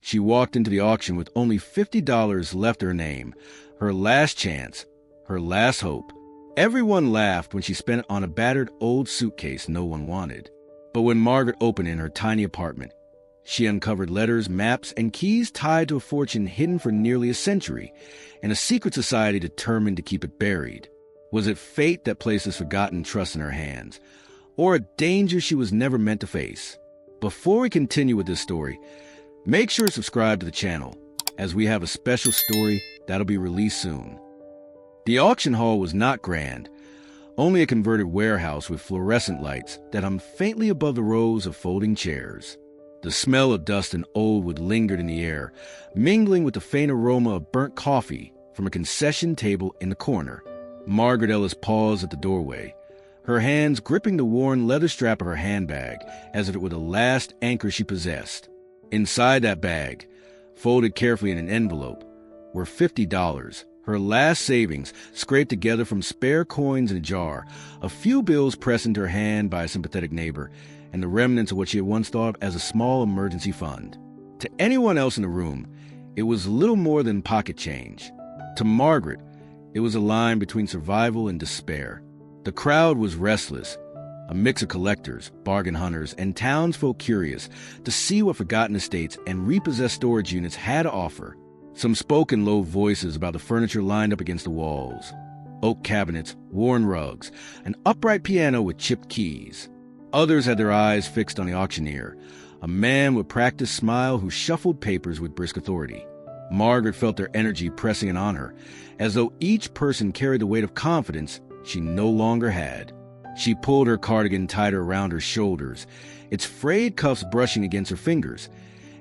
She walked into the auction with only $50 left to her name, her last chance, her last hope. Everyone laughed when she spent it on a battered old suitcase no one wanted. But when Margaret opened in her tiny apartment, she uncovered letters, maps, and keys tied to a fortune hidden for nearly a century, and a secret society determined to keep it buried. Was it fate that placed this forgotten trust in her hands, or a danger she was never meant to face? Before we continue with this story, make sure to subscribe to the channel, as we have a special story that'll be released soon. The auction hall was not grand, only a converted warehouse with fluorescent lights that hung faintly above the rows of folding chairs. The smell of dust and old wood lingered in the air, mingling with the faint aroma of burnt coffee from a concession table in the corner. Margaret Ellis paused at the doorway, her hands gripping the worn leather strap of her handbag as if it were the last anchor she possessed. Inside that bag, folded carefully in an envelope, were $50, her last savings scraped together from spare coins in a jar, a few bills pressed into her hand by a sympathetic neighbor, and the remnants of what she had once thought of as a small emergency fund. To anyone else in the room, it was little more than pocket change. To Margaret, it was a line between survival and despair. The crowd was restless, a mix of collectors, bargain hunters, and townsfolk curious to see what forgotten estates and repossessed storage units had to offer. Some spoke in low voices about the furniture lined up against the walls. Oak cabinets, worn rugs, an upright piano with chipped keys. Others had their eyes fixed on the auctioneer, a man with practiced smile who shuffled papers with brisk authority. Margaret felt their energy pressing in on her, as though each person carried the weight of confidence she no longer had. She pulled her cardigan tighter around her shoulders, its frayed cuffs brushing against her fingers,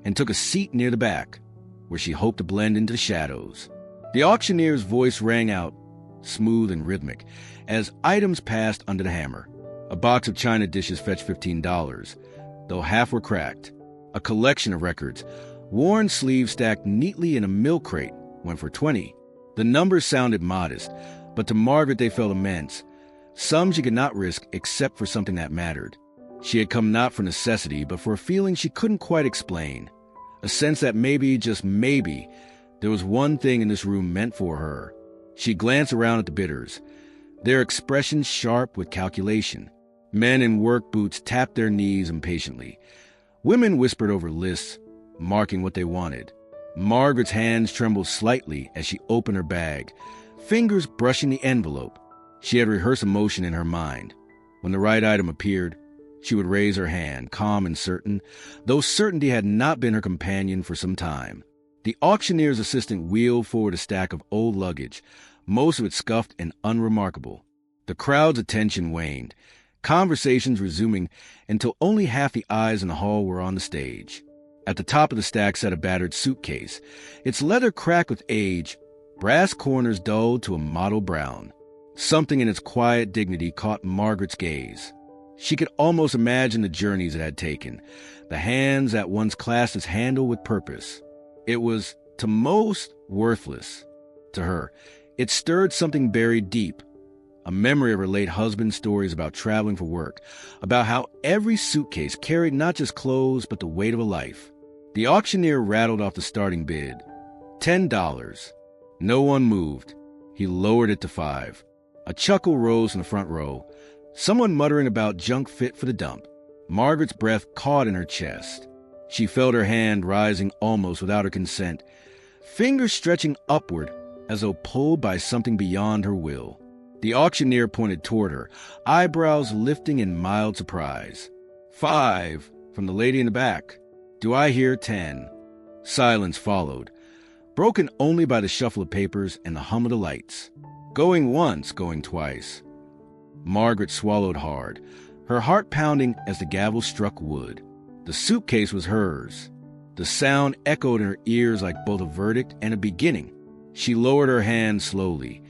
and took a seat near the back, where she hoped to blend into the shadows. The auctioneer's voice rang out, smooth and rhythmic, as items passed under the hammer. A box of china dishes fetched $15, though half were cracked. A collection of records, worn sleeves stacked neatly in a milk crate, went for $20. The numbers sounded modest, but to Margaret they felt immense. Some she could not risk except for something that mattered. She had come not for necessity, but for a feeling she couldn't quite explain. A sense that maybe, just maybe, there was one thing in this room meant for her. She glanced around at the bidders, their expressions sharp with calculation. Men in work boots tapped their knees impatiently. Women whispered over lists, marking what they wanted. Margaret's hands trembled slightly as she opened her bag, fingers brushing the envelope. She had rehearsed a motion in her mind. When the right item appeared, she would raise her hand, calm and certain, though certainty had not been her companion for some time. The auctioneer's assistant wheeled forward a stack of old luggage, most of it scuffed and unremarkable. The crowd's attention waned, conversations resuming until only half the eyes in the hall were on the stage. At the top of the stack sat a battered suitcase, its leather cracked with age, brass corners dulled to a mottled brown. Something in its quiet dignity caught Margaret's gaze. She could almost imagine the journeys it had taken, the hands that once clasped its handle with purpose. It was, to most, worthless. To her, it stirred something buried deep, a memory of her late husband's stories about traveling for work, about how every suitcase carried not just clothes but the weight of a life. The auctioneer rattled off the starting bid. $10. No one moved. He lowered it to $5. A chuckle rose in the front row, someone muttering about junk fit for the dump. Margaret's breath caught in her chest. She felt her hand rising almost without her consent, fingers stretching upward as though pulled by something beyond her will. The auctioneer pointed toward her, eyebrows lifting in mild surprise. $5, from the lady in the back. Do I hear 10? Silence followed, broken only by the shuffle of papers and the hum of the lights. Going once, going twice. Margaret swallowed hard, her heart pounding as the gavel struck wood. The suitcase was hers. The sound echoed in her ears like both a verdict and a beginning. She lowered her hand slowly,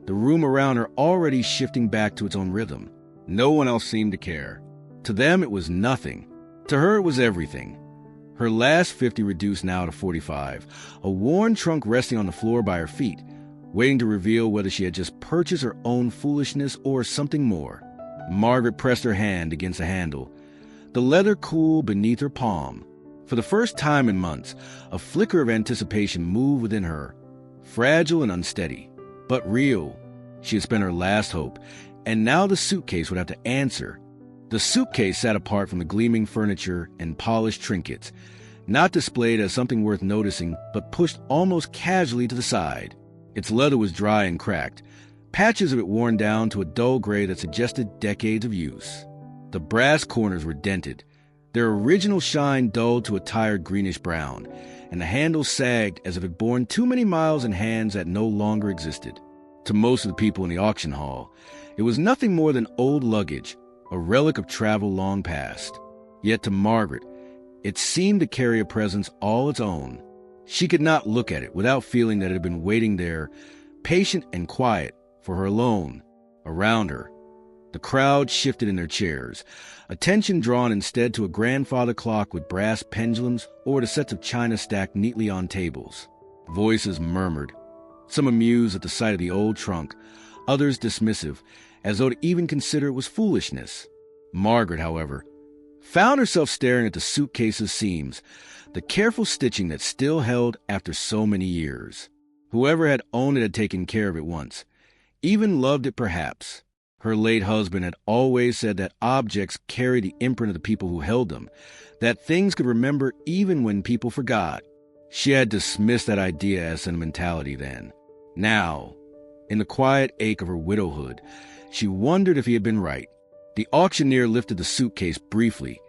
the room around her already shifting back to its own rhythm. No one else seemed to care. To them, it was nothing. To her, it was everything. Her last 50 reduced now to 45, a worn trunk resting on the floor by her feet, waiting to reveal whether she had just purchased her own foolishness or something more. Margaret pressed her hand against the handle, the leather cool beneath her palm. For the first time in months, a flicker of anticipation moved within her, fragile and unsteady, but real. She had spent her last hope, and now the suitcase would have to answer. The suitcase sat apart from the gleaming furniture and polished trinkets, not displayed as something worth noticing, but pushed almost casually to the side. Its leather was dry and cracked, patches of it worn down to a dull gray that suggested decades of use. The brass corners were dented, their original shine dulled to a tired greenish brown, and the handle sagged as if it borne too many miles in hands that no longer existed. To most of the people in the auction hall, it was nothing more than old luggage, a relic of travel long past. Yet to Margaret, it seemed to carry a presence all its own. She could not look at it without feeling that it had been waiting there, patient and quiet, for her alone. Around her, the crowd shifted in their chairs, attention drawn instead to a grandfather clock with brass pendulums or to sets of china stacked neatly on tables. Voices murmured, some amused at the sight of the old trunk, others dismissive, as though to even consider it was foolishness. Margaret, however, found herself staring at the suitcase's seams, the careful stitching that still held after so many years. Whoever had owned it had taken care of it once, even loved it perhaps. Her late husband had always said that objects carried the imprint of the people who held them, that things could remember even when people forgot. She had dismissed that idea as sentimentality then. Now, in the quiet ache of her widowhood, she wondered if he had been right. The auctioneer lifted the suitcase briefly,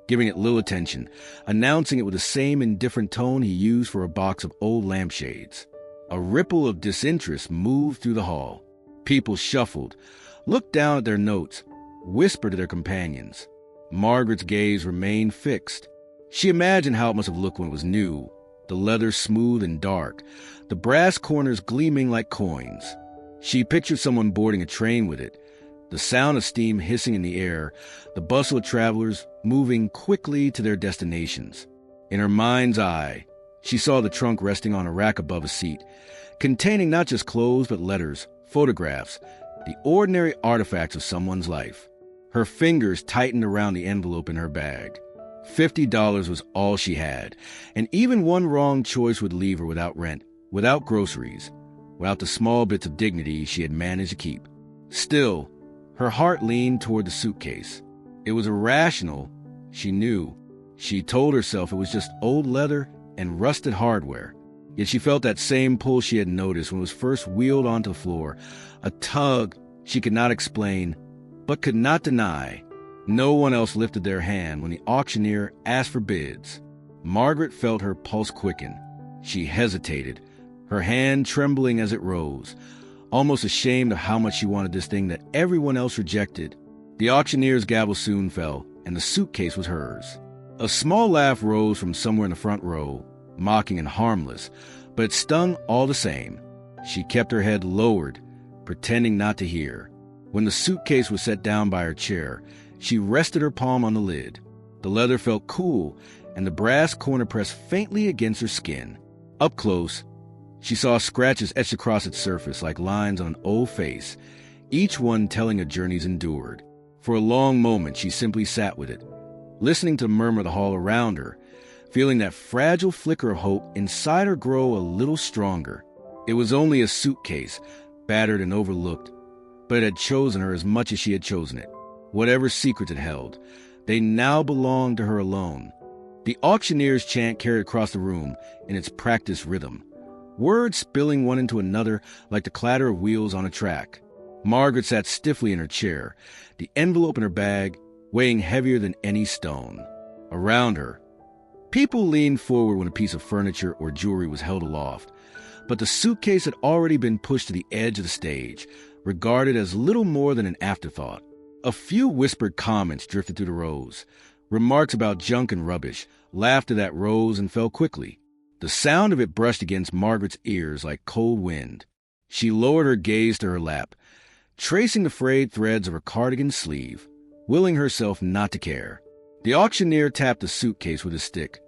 giving it little attention, announcing it with the same indifferent tone he used for a box of old lampshades. A ripple of disinterest moved through the hall. People shuffled, looked down at their notes, whispered to their companions. Margaret's gaze remained fixed. She imagined how it must have looked when it was new, the leather smooth and dark, the brass corners gleaming like coins. She pictured someone boarding a train with it, the sound of steam hissing in the air, the bustle of travelers moving quickly to their destinations. In her mind's eye, she saw the trunk resting on a rack above a seat, containing not just clothes but letters, photographs, the ordinary artifacts of someone's life. Her fingers tightened around the envelope in her bag. $50 was all she had, and even one wrong choice would leave her without rent, without groceries, without the small bits of dignity she had managed to keep. Still, her heart leaned toward the suitcase. It was irrational, she knew. She told herself it was just old leather and rusted hardware. Yet she felt that same pull she had noticed when it was first wheeled onto the floor, a tug she could not explain, but could not deny. No one else lifted their hand when the auctioneer asked for bids. Margaret felt her pulse quicken. She hesitated, her hand trembling as it rose, almost ashamed of how much she wanted this thing that everyone else rejected. The auctioneer's gavel soon fell, and the suitcase was hers. A small laugh rose from somewhere in the front row, mocking and harmless, but it stung all the same. She kept her head lowered, pretending not to hear. When the suitcase was set down by her chair, she rested her palm on the lid. The leather felt cool, and the brass corner pressed faintly against her skin. Up close, she saw scratches etched across its surface like lines on an old face, each one telling a journey's endured. For a long moment she simply sat with it, listening to the murmur of the hall around her, feeling that fragile flicker of hope inside her grow a little stronger. It was only a suitcase, battered and overlooked, but it had chosen her as much as she had chosen it. Whatever secrets it held, they now belonged to her alone. The auctioneer's chant carried across the room in its practiced rhythm, words spilling one into another like the clatter of wheels on a track. Margaret sat stiffly in her chair, the envelope in her bag weighing heavier than any stone. Around her, people leaned forward when a piece of furniture or jewelry was held aloft, but the suitcase had already been pushed to the edge of the stage, regarded as little more than an afterthought. A few whispered comments drifted through the rows, remarks about junk and rubbish, laughter that rose and fell quickly. The sound of it brushed against Margaret's ears like cold wind. She lowered her gaze to her lap, tracing the frayed threads of her cardigan sleeve, willing herself not to care. The auctioneer tapped the suitcase with his stick,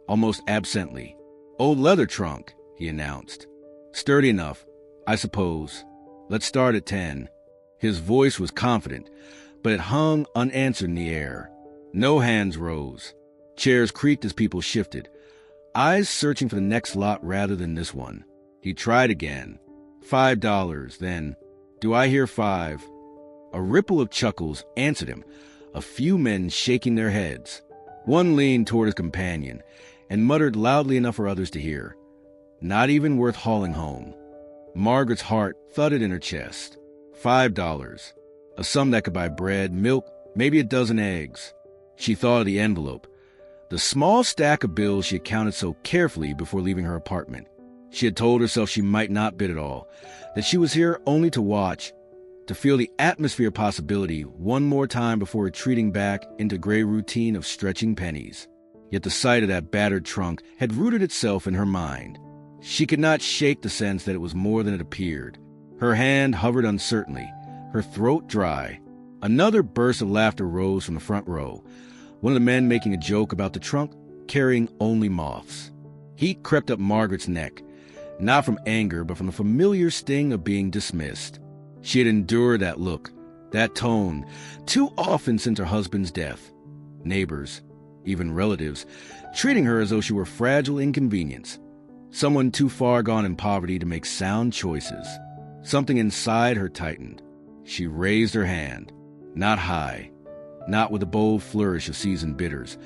almost absently. "Old leather trunk," he announced. "Sturdy enough, I suppose. Let's start at 10. His voice was confident, but it hung unanswered in the air. No hands rose, Chairs creaked as people shifted, eyes searching for the next lot rather than this one. He tried again. $5, then, "Do I hear 5?" A ripple of chuckles answered him, a few men shaking their heads. One leaned toward his companion and muttered loudly enough for others to hear, "Not even worth hauling home." Margaret's heart thudded in her chest. $5, a sum that could buy bread, milk, maybe a dozen eggs. She thought of the envelope, the small stack of bills she had counted so carefully before leaving her apartment. She had told herself she might not bid at all, that she was here only to watch, to feel the atmosphere of possibility one more time before retreating back into gray routine of stretching pennies. Yet the sight of that battered trunk had rooted itself in her mind. She could not shake the sense that it was more than it appeared. Her hand hovered uncertainly, her throat dry. Another burst of laughter rose from the front row, one of the men making a joke about the trunk carrying only moths. Heat crept up Margaret's neck, not from anger, but from the familiar sting of being dismissed. She had endured that look, that tone, too often since her husband's death. Neighbors, even relatives, treating her as though she were fragile inconvenience, someone too far gone in poverty to make sound choices. Something inside her tightened. She raised her hand, not high, not with a bold flourish of seasoned bitters,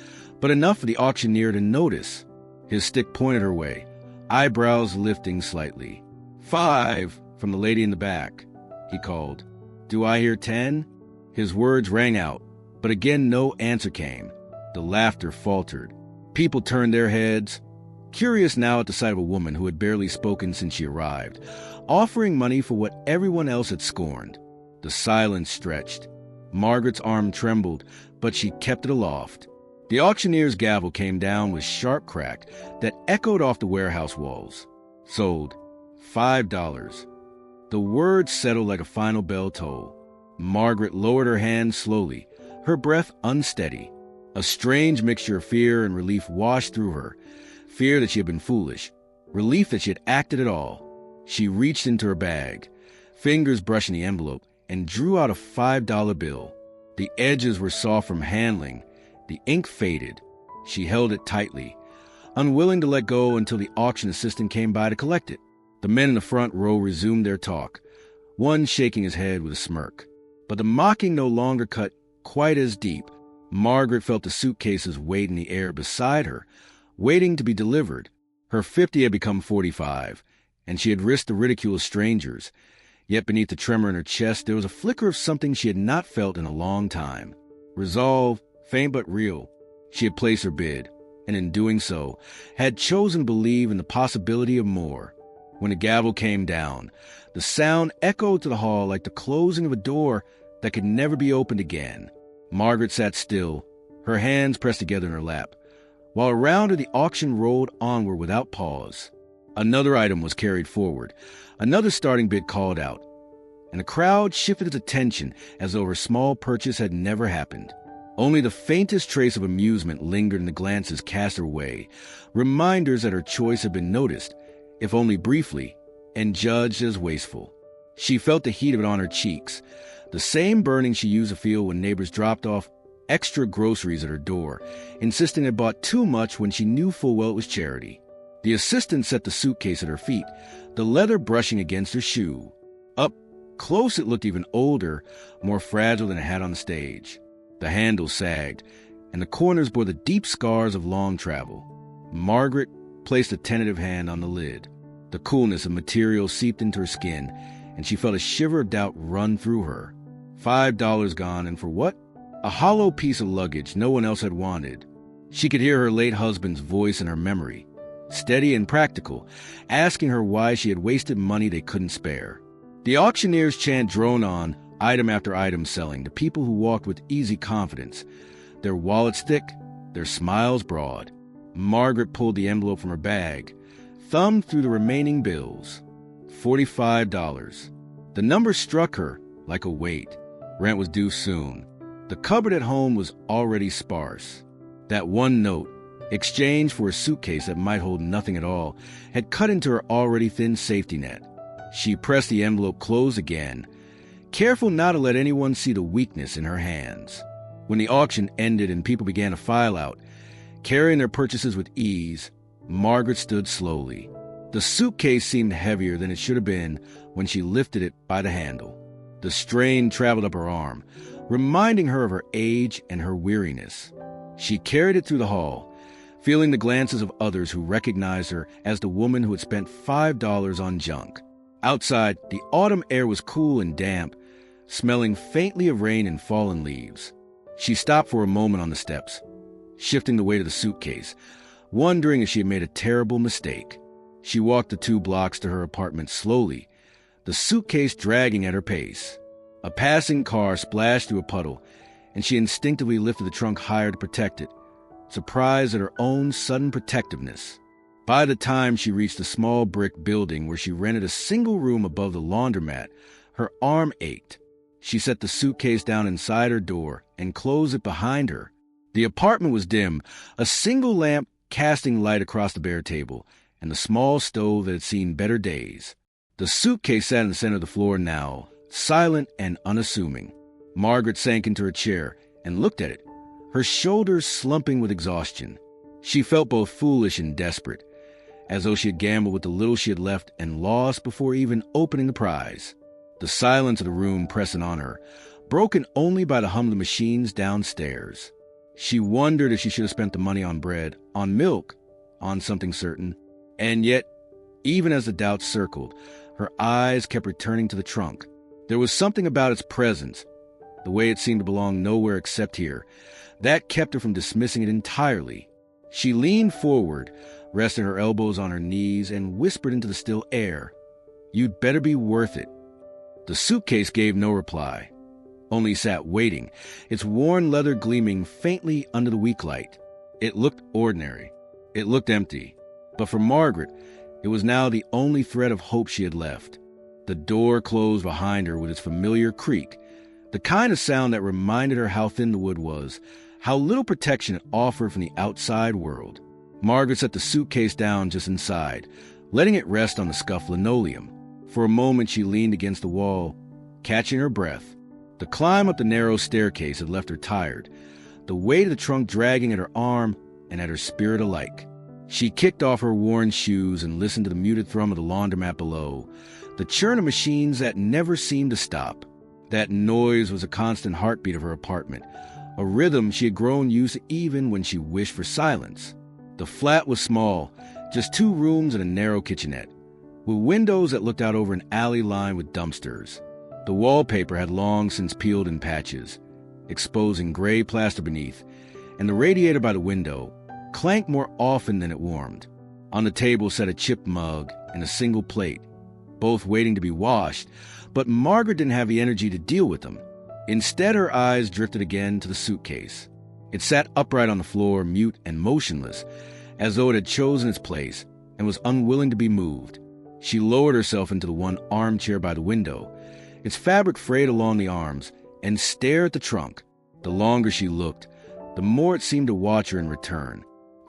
but enough for the auctioneer to notice. His stick pointed her way, eyebrows lifting slightly. "5, from the lady in the back," he called. "Do I hear 10? His words rang out, but again no answer came. The laughter faltered. People turned their heads, curious now at the sight of a woman who had barely spoken since she arrived, offering money for what everyone else had scorned. The silence stretched. Margaret's arm trembled, but she kept it aloft. The auctioneer's gavel came down with sharp crack that echoed off the warehouse walls. Sold. $5. The words settled like a final bell toll. Margaret lowered her hand slowly, her breath unsteady. A strange mixture of fear and relief washed through her. Fear that she had been foolish. Relief that she had acted at all. She reached into her bag, fingers brushing the envelope, and drew out a $5 bill. The edges were soft from handling. The ink faded. She held it tightly, unwilling to let go until the auction assistant came by to collect it. The men in the front row resumed their talk, one shaking his head with a smirk. But the mocking no longer cut quite as deep. Margaret felt the suitcase's weight in the air beside her, waiting to be delivered. Her 50 had become 45, and she had risked the ridicule of strangers. Yet beneath the tremor in her chest, there was a flicker of something she had not felt in a long time. Resolve, faint but real. She had placed her bid, and in doing so, had chosen to believe in the possibility of more. When the gavel came down, the sound echoed to the hall like the closing of a door that could never be opened again. Margaret sat still, her hands pressed together in her lap, while around her the auction rolled onward without pause. Another item was carried forward, another starting bid called out, and the crowd shifted its attention as though her small purchase had never happened. Only the faintest trace of amusement lingered in the glances cast her way, reminders that her choice had been noticed, if only briefly, and judged as wasteful. She felt the heat of it on her cheeks, the same burning she used to feel when neighbors dropped off extra groceries at her door, insisting they bought too much when she knew full well it was charity. The assistant set the suitcase at her feet, the leather brushing against her shoe. Up close it looked even older, more fragile than it had on the stage. The handle sagged, and the corners bore the deep scars of long travel. Margaret placed a tentative hand on the lid. The coolness of material seeped into her skin, and she felt a shiver of doubt run through her. $5 gone, and for what? A hollow piece of luggage no one else had wanted. She could hear her late husband's voice in her memory, steady and practical, asking her why she had wasted money they couldn't spare. The auctioneer's chant droned on, item after item selling, to people who walked with easy confidence, their wallets thick, their smiles broad. Margaret pulled the envelope from her bag, thumbed through the remaining bills. $45. The number struck her like a weight. Rent was due soon. The cupboard at home was already sparse. That one note, exchanged for a suitcase that might hold nothing at all, had cut into her already thin safety net. She pressed the envelope closed again, careful not to let anyone see the weakness in her hands. When the auction ended and people began to file out, Carrying their purchases with ease, Margaret stood slowly. The suitcase seemed heavier than it should have been when she lifted it by the handle. The strain traveled up her arm, reminding her of her age and her weariness. She carried it through the hall, feeling the glances of others who recognized her as the woman who had spent $5 on junk. Outside, the autumn air was cool and damp, smelling faintly of rain and fallen leaves. She stopped for a moment on the steps, shifting the weight of the suitcase, wondering if she had made a terrible mistake. She walked the 2 blocks to her apartment slowly, the suitcase dragging at her pace. A passing car splashed through a puddle, and she instinctively lifted the trunk higher to protect it, surprised at her own sudden protectiveness. By the time she reached the small brick building where she rented a single room above the laundromat, her arm ached. She set the suitcase down inside her door and closed it behind her. The apartment was dim, a single lamp casting light across the bare table, and the small stove that had seen better days. The suitcase sat in the center of the floor now, silent and unassuming. Margaret sank into her chair and looked at it, her shoulders slumping with exhaustion. She felt both foolish and desperate, as though she had gambled with the little she had left and lost before even opening the prize. The silence of the room pressing on her, broken only by the hum of the machines downstairs. She wondered if she should have spent the money on bread, on milk, on something certain. And yet, even as the doubts circled, her eyes kept returning to the trunk. There was something about its presence, the way it seemed to belong nowhere except here, that kept her from dismissing it entirely. She leaned forward, resting her elbows on her knees, and whispered into the still air, "You'd better be worth it." The suitcase gave no reply, only sat waiting, its worn leather gleaming faintly under the weak light. It looked ordinary. It looked empty. But for Margaret, it was now the only thread of hope she had left. The door closed behind her with its familiar creak, the kind of sound that reminded her how thin the wood was, how little protection it offered from the outside world. Margaret set the suitcase down just inside, letting it rest on the scuffed linoleum. For a moment she leaned against the wall, catching her breath. The climb up the narrow staircase had left her tired, the weight of the trunk dragging at her arm and at her spirit alike. She kicked off her worn shoes and listened to the muted thrum of the laundromat below, the churn of machines that never seemed to stop. That noise was a constant heartbeat of her apartment, a rhythm she had grown used to even when she wished for silence. The flat was small, just 2 rooms and a narrow kitchenette, with windows that looked out over an alley lined with dumpsters. The wallpaper had long since peeled in patches, exposing gray plaster beneath, and the radiator by the window clanked more often than it warmed. On the table sat a chipped mug and a single plate, both waiting to be washed, but Margaret didn't have the energy to deal with them. Instead, her eyes drifted again to the suitcase. It sat upright on the floor, mute and motionless, as though it had chosen its place and was unwilling to be moved. She lowered herself into the one armchair by the window, its fabric frayed along the arms, and stared at the trunk. The longer she looked, the more it seemed to watch her in return.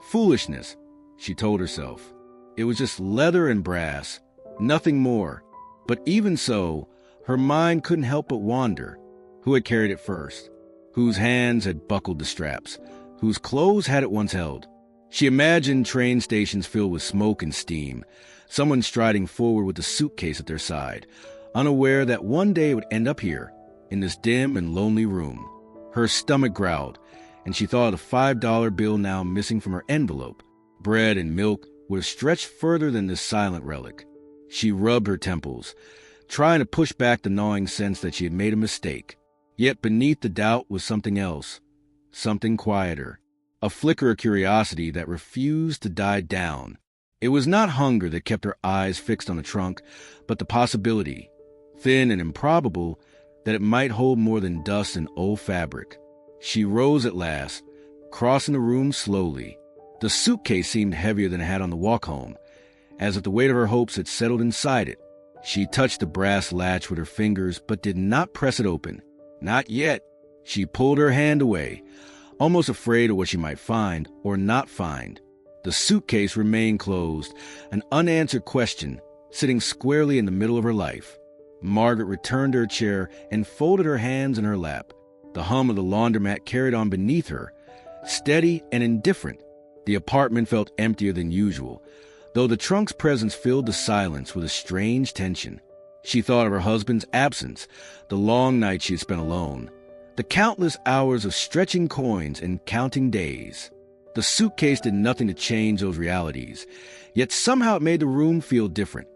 Foolishness, she told herself. It was just leather and brass, nothing more. But even so, her mind couldn't help but wonder. Who had carried it first? Whose hands had buckled the straps? Whose clothes had it once held? She imagined train stations filled with smoke and steam, someone striding forward with a suitcase at their side, unaware that one day it would end up here, in this dim and lonely room. Her stomach growled, and she thought of the $5 bill now missing from her envelope. Bread and milk would have stretched further than this silent relic. She rubbed her temples, trying to push back the gnawing sense that she had made a mistake. Yet beneath the doubt was something else, something quieter, a flicker of curiosity that refused to die down. It was not hunger that kept her eyes fixed on the trunk, but the possibility, thin and improbable, that it might hold more than dust and old fabric. She rose at last, crossing the room slowly. The suitcase seemed heavier than it had on the walk home, as if the weight of her hopes had settled inside it. She touched the brass latch with her fingers, but did not press it open. Not yet. She pulled her hand away, almost afraid of what she might find or not find. The suitcase remained closed, an unanswered question sitting squarely in the middle of her life. Margaret returned to her chair and folded her hands in her lap. The hum of the laundromat carried on beneath her, steady and indifferent, The apartment felt emptier than usual, though the trunk's presence filled the silence with a strange tension. She thought of her husband's absence, the long nights she had spent alone, the countless hours of stretching coins and counting days. The suitcase did nothing to change those realities, yet somehow it made the room feel different,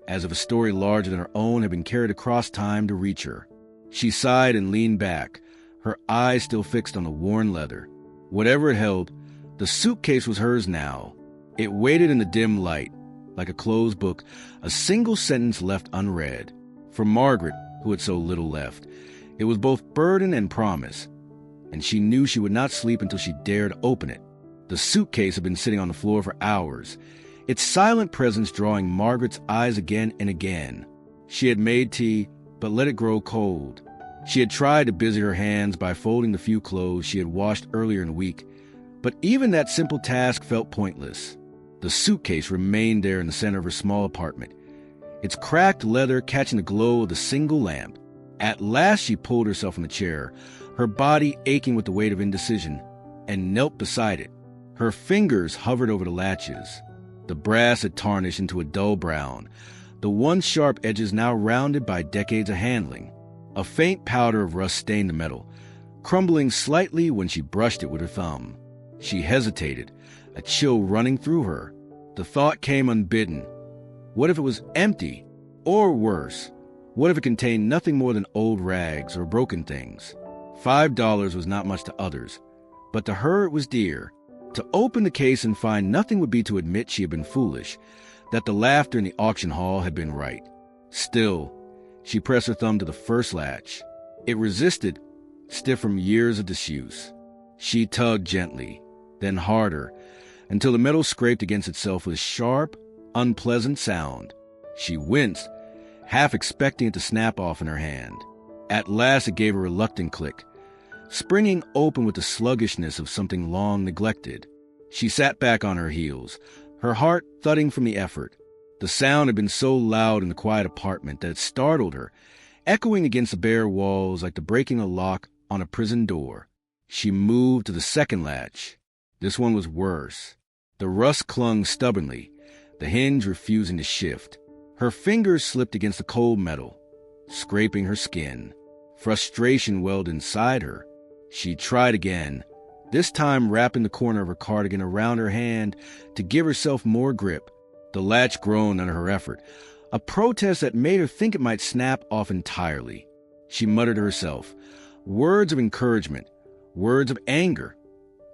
as if a story larger than her own had been carried across time to reach her. She sighed and leaned back, her eyes still fixed on the worn leather. Whatever it held, the suitcase was hers now. It waited in the dim light, like a closed book, a single sentence left unread. For Margaret, who had so little left, it was both burden and promise, and she knew she would not sleep until she dared open it. The suitcase had been sitting on the floor for hours, its silent presence drawing Margaret's eyes again and again. She had made tea, but let it grow cold. She had tried to busy her hands by folding the few clothes she had washed earlier in the week, but even that simple task felt pointless. The suitcase remained there in the center of her small apartment, its cracked leather catching the glow of the single lamp. At last she pulled herself from the chair, her body aching with the weight of indecision, and knelt beside it. Her fingers hovered over the latches. The brass had tarnished into a dull brown, the once sharp edges now rounded by decades of handling. A faint powder of rust stained the metal, crumbling slightly when she brushed it with her thumb. She hesitated, a chill running through her. The thought came unbidden. What if it was empty? Or worse, what if it contained nothing more than old rags or broken things? $5 was not much to others, but to her it was dear. To open the case and find nothing would be to admit she had been foolish, that the laughter in the auction hall had been right. Still, she pressed her thumb to the first latch. It resisted, stiff from years of disuse. She tugged gently, then harder, until the metal scraped against itself with a sharp, unpleasant sound. She winced, half expecting it to snap off in her hand. At last it gave a reluctant click, springing open with the sluggishness of something long neglected. She sat back on her heels, her heart thudding from the effort. The sound had been so loud in the quiet apartment that it startled her, echoing against the bare walls like the breaking a lock on a prison door. She moved to the second latch. This one was worse. The rust clung stubbornly, the hinge refusing to shift. Her fingers slipped against the cold metal, scraping her skin. Frustration welled inside her. She tried again, this time wrapping the corner of her cardigan around her hand to give herself more grip. The latch groaned under her effort, a protest that made her think it might snap off entirely. She muttered to herself, words of encouragement, words of anger,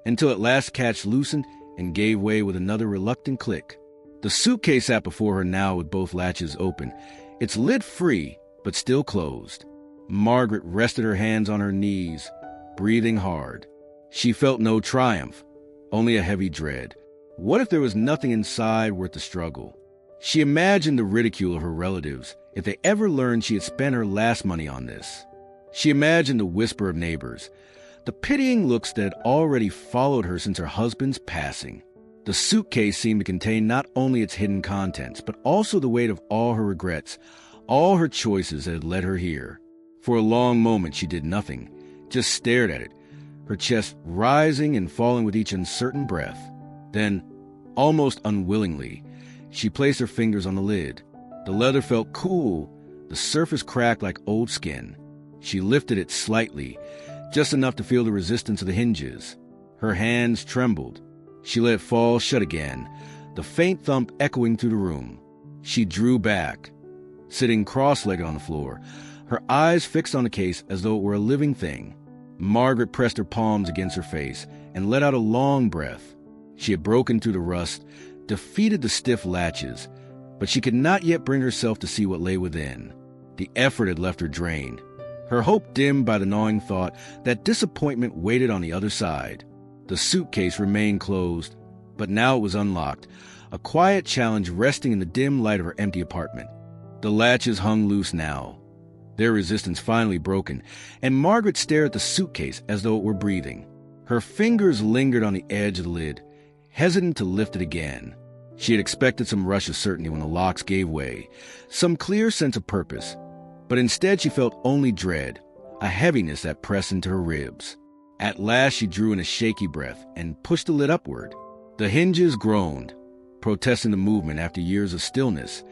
until at last the catch loosened and gave way with another reluctant click. The suitcase sat before her now with both latches open, its lid free, but still closed. Margaret rested her hands on her knees, breathing hard. She felt no triumph, only a heavy dread. What if there was nothing inside worth the struggle? She imagined the ridicule of her relatives if they ever learned she had spent her last money on this. She imagined the whisper of neighbors, the pitying looks that had already followed her since her husband's passing. The suitcase seemed to contain not only its hidden contents, but also the weight of all her regrets, all her choices that had led her here. For a long moment she did nothing, just stared at it, her chest rising and falling with each uncertain breath. Then, almost unwillingly, she placed her fingers on the lid. The leather felt cool, the surface cracked like old skin. She lifted it slightly, just enough to feel the resistance of the hinges. Her hands trembled. She let it fall shut again, the faint thump echoing through the room. She drew back, sitting cross-legged on the floor, her eyes fixed on the case as though it were a living thing. Margaret pressed her palms against her face and let out a long breath. She had broken through the rust, defeated the stiff latches, but she could not yet bring herself to see what lay within. The effort had left her drained, her hope dimmed by the gnawing thought that disappointment waited on the other side. The suitcase remained closed, but now it was unlocked, a quiet challenge resting in the dim light of her empty apartment. The latches hung loose now, their resistance finally broken, and Margaret stared at the suitcase as though it were breathing. Her fingers lingered on the edge of the lid, hesitant to lift it again. She had expected some rush of certainty when the locks gave way, some clear sense of purpose, but instead she felt only dread, a heaviness that pressed into her ribs. At last she drew in a shaky breath and pushed the lid upward. The hinges groaned, protesting the movement after years of stillness,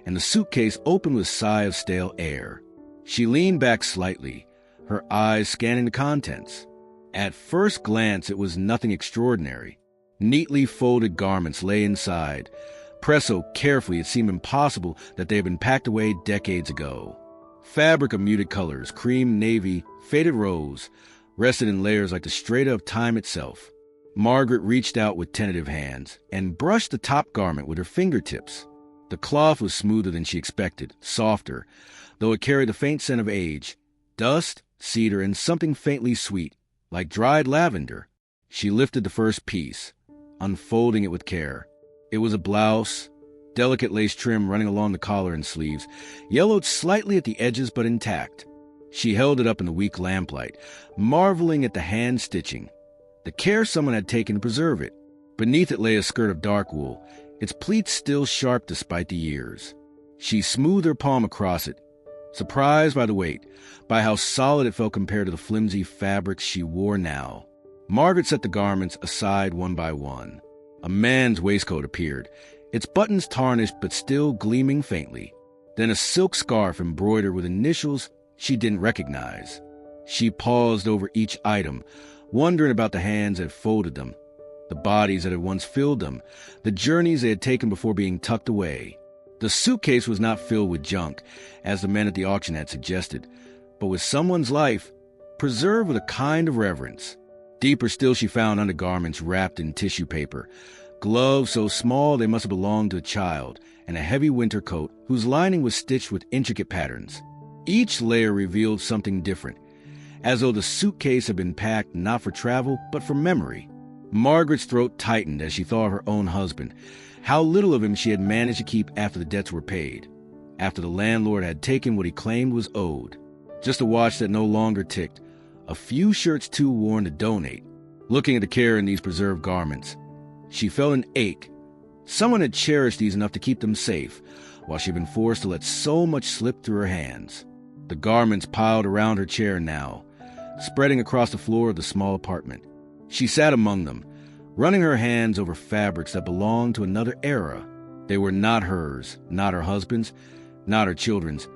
and the suitcase opened with a sigh of stale air. She leaned back slightly, her eyes scanning the contents. At first glance, it was nothing extraordinary. Neatly folded garments lay inside, pressed so carefully it seemed impossible that they had been packed away decades ago. Fabric of muted colors, cream, navy, faded rose, rested in layers like the strata of time itself. Margaret reached out with tentative hands and brushed the top garment with her fingertips. The cloth was smoother than she expected, softer, though it carried the faint scent of age, dust, cedar, and something faintly sweet, like dried lavender. She lifted the first piece, unfolding it with care. It was a blouse, delicate lace trim running along the collar and sleeves, yellowed slightly at the edges but intact. She held it up in the weak lamplight, marveling at the hand stitching, the care someone had taken to preserve it. Beneath it lay a skirt of dark wool, its pleats still sharp despite the years. She smoothed her palm across it, surprised by the weight, by how solid it felt compared to the flimsy fabrics she wore now. Margaret set the garments aside one by one. A man's waistcoat appeared, its buttons tarnished but still gleaming faintly. Then a silk scarf embroidered with initials she didn't recognize. She paused over each item, wondering about the hands that had folded them, the bodies that had once filled them, the journeys they had taken before being tucked away. The suitcase was not filled with junk, as the men at the auction had suggested, but with someone's life, preserved with a kind of reverence. Deeper still, she found undergarments wrapped in tissue paper, gloves so small they must have belonged to a child, and a heavy winter coat whose lining was stitched with intricate patterns. Each layer revealed something different, as though the suitcase had been packed not for travel, but for memory. Margaret's throat tightened as she thought of her own husband, how little of him she had managed to keep after the debts were paid, after the landlord had taken what he claimed was owed. Just a watch that no longer ticked, a few shirts too worn to donate. Looking at the care in these preserved garments, she felt an ache. Someone had cherished these enough to keep them safe, while she had been forced to let so much slip through her hands. The garments piled around her chair now, spreading across the floor of the small apartment. She sat among them, running her hands over fabrics that belonged to another era. They were not hers, not her husband's, not her children's,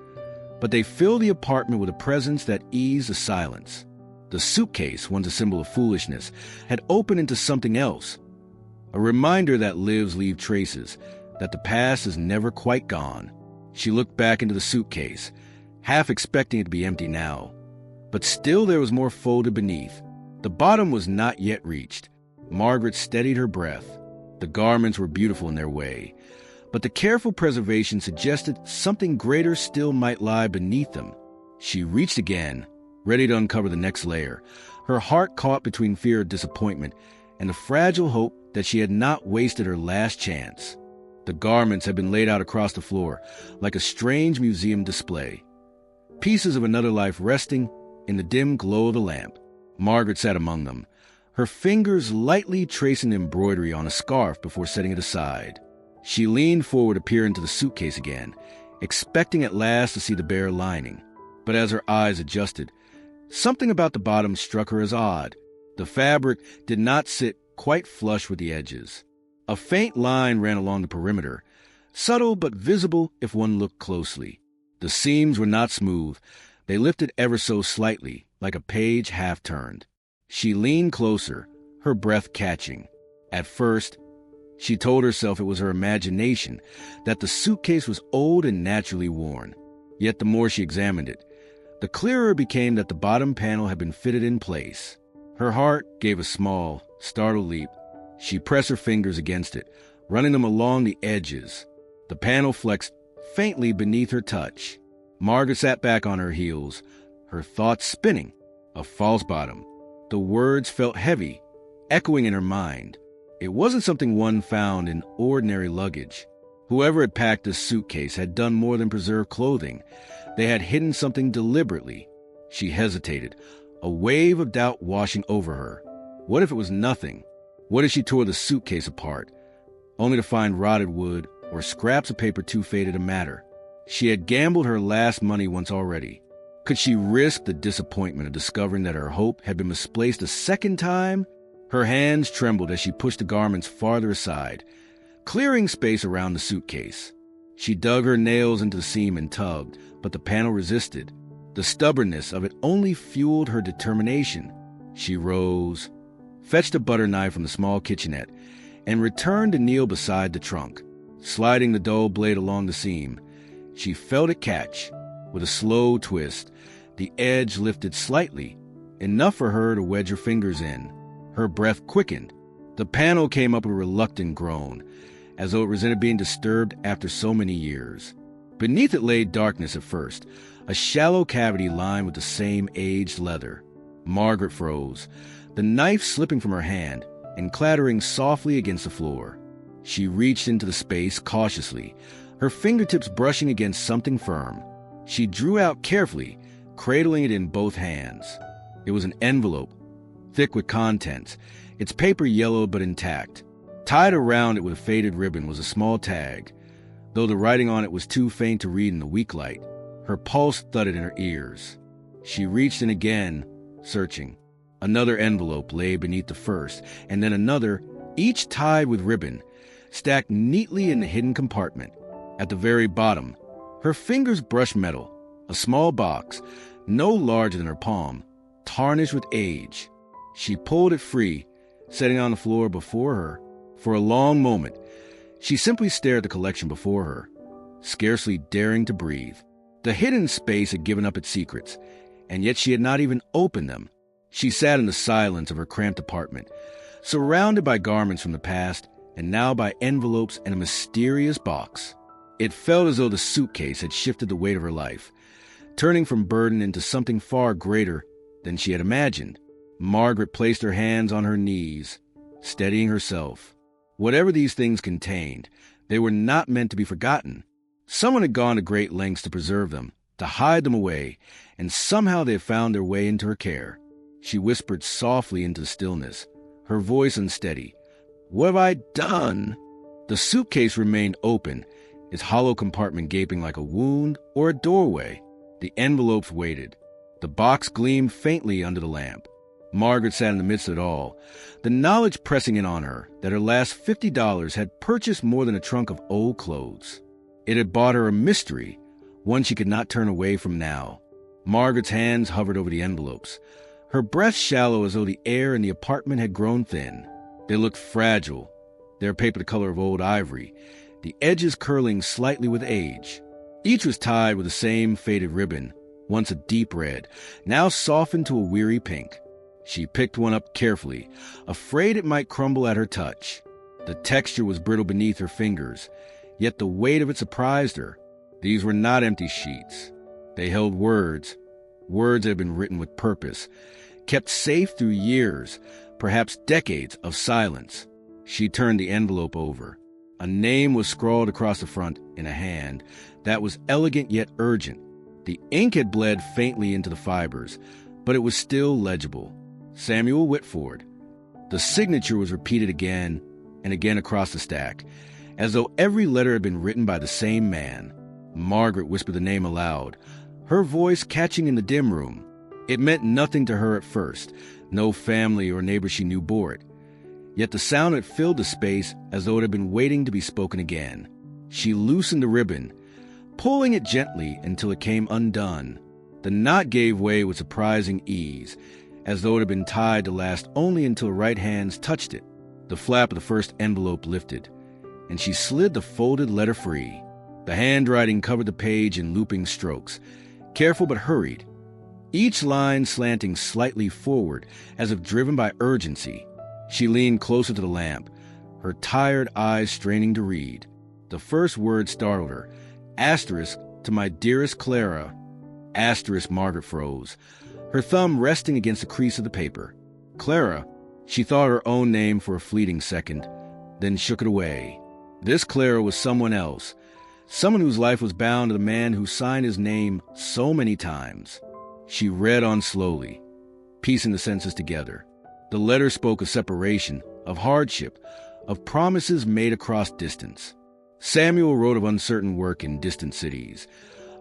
but they filled the apartment with a presence that eased the silence. The suitcase, once a symbol of foolishness, had opened into something else, a reminder that lives leave traces, that the past is never quite gone. She looked back into the suitcase, half expecting it to be empty now, but still there was more folded beneath. The bottom was not yet reached. Margaret steadied her breath. The garments were beautiful in their way, but the careful preservation suggested something greater still might lie beneath them. She reached again, ready to uncover the next layer, her heart caught between fear of disappointment and the fragile hope that she had not wasted her last chance. The garments had been laid out across the floor, like a strange museum display, pieces of another life resting in the dim glow of the lamp. Margaret sat among them, her fingers lightly tracing the embroidery on a scarf before setting it aside. She leaned forward to peer into the suitcase again, expecting at last to see the bare lining. But as her eyes adjusted, something about the bottom struck her as odd. The fabric did not sit quite flush with the edges. A faint line ran along the perimeter, subtle but visible if one looked closely. The seams were not smooth. They lifted ever so slightly, like a page half turned. She leaned closer, her breath catching. At first, she told herself it was her imagination, that the suitcase was old and naturally worn. Yet the more she examined it, the clearer it became that the bottom panel had been fitted in place. Her heart gave a small, startled leap. She pressed her fingers against it, running them along the edges. The panel flexed faintly beneath her touch. Margaret sat back on her heels, her thoughts spinning. A false bottom. The words felt heavy, echoing in her mind. It wasn't something one found in ordinary luggage. Whoever had packed this suitcase had done more than preserve clothing. They had hidden something deliberately. She hesitated, a wave of doubt washing over her. What if it was nothing? What if she tore the suitcase apart, only to find rotted wood or scraps of paper too faded to matter? She had gambled her last money once already. Could she risk the disappointment of discovering that her hope had been misplaced a second time? Her hands trembled as she pushed the garments farther aside, clearing space around the suitcase. She dug her nails into the seam and tugged, but the panel resisted. The stubbornness of it only fueled her determination. She rose, fetched a butter knife from the small kitchenette, and returned to kneel beside the trunk. Sliding the dull blade along the seam, she felt it catch. With a slow twist, the edge lifted slightly, enough for her to wedge her fingers in. Her breath quickened. The panel came up with a reluctant groan, as though it resented being disturbed after so many years. Beneath it lay darkness at first, a shallow cavity lined with the same aged leather. Margaret froze, the knife slipping from her hand and clattering softly against the floor. She reached into the space cautiously, her fingertips brushing against something firm. She drew out carefully, cradling it in both hands. It was an envelope, thick with contents, its paper yellowed but intact. Tied around it with a faded ribbon was a small tag, though the writing on it was too faint to read in the weak light. Her pulse thudded in her ears. She reached in again, searching. Another envelope lay beneath the first, and then another, each tied with ribbon, stacked neatly in the hidden compartment. At the very bottom, her fingers brushed metal, a small box, no larger than her palm, tarnished with age. She pulled it free, setting it on the floor before her. For a long moment, she simply stared at the collection before her, scarcely daring to breathe. The hidden space had given up its secrets, and yet she had not even opened them. She sat in the silence of her cramped apartment, surrounded by garments from the past, and now by envelopes and a mysterious box. It felt as though the suitcase had shifted the weight of her life, turning from burden into something far greater than she had imagined. Margaret placed her hands on her knees, steadying herself. Whatever these things contained, they were not meant to be forgotten. Someone had gone to great lengths to preserve them, to hide them away, and somehow they had found their way into her care. She whispered softly into the stillness, her voice unsteady. "What have I done?" The suitcase remained open, its hollow compartment gaping like a wound or a doorway. The envelopes waited. The box gleamed faintly under the lamp. Margaret sat in the midst of it all, the knowledge pressing in on her that her last $50 had purchased more than a trunk of old clothes. It had bought her a mystery, one she could not turn away from now. Margaret's hands hovered over the envelopes, her breath shallow as though the air in the apartment had grown thin. They looked fragile, their paper the color of old ivory, the edges curling slightly with age. Each was tied with the same faded ribbon, once a deep red, now softened to a weary pink. She picked one up carefully, afraid it might crumble at her touch. The texture was brittle beneath her fingers, yet the weight of it surprised her. These were not empty sheets. They held words that had been written with purpose, kept safe through years, perhaps decades of silence. She turned the envelope over. A name was scrawled across the front in a hand that was elegant yet urgent. The ink had bled faintly into the fibers, but it was still legible. Samuel Whitford. The signature was repeated again and again across the stack, as though every letter had been written by the same man. Margaret whispered the name aloud, her voice catching in the dim room. It meant nothing to her at first. No family or neighbor she knew bore it. Yet the sound had filled the space as though it had been waiting to be spoken again. She loosened the ribbon, pulling it gently until it came undone. The knot gave way with surprising ease, as though it had been tied to last only until her right hands touched it. The flap of the first envelope lifted, and she slid the folded letter free. The handwriting covered the page in looping strokes, careful but hurried, each line slanting slightly forward as if driven by urgency. She leaned closer to the lamp, her tired eyes straining to read. The first word startled her. Asterisk, to my dearest Clara. Asterisk. Margaret froze, her thumb resting against the crease of the paper. Clara. She thought her own name for a fleeting second, then shook it away. This Clara was someone else, someone whose life was bound to the man who signed his name so many times. She read on slowly, piecing the sentences together. The letter spoke of separation, of hardship, of promises made across distance. Samuel wrote of uncertain work in distant cities,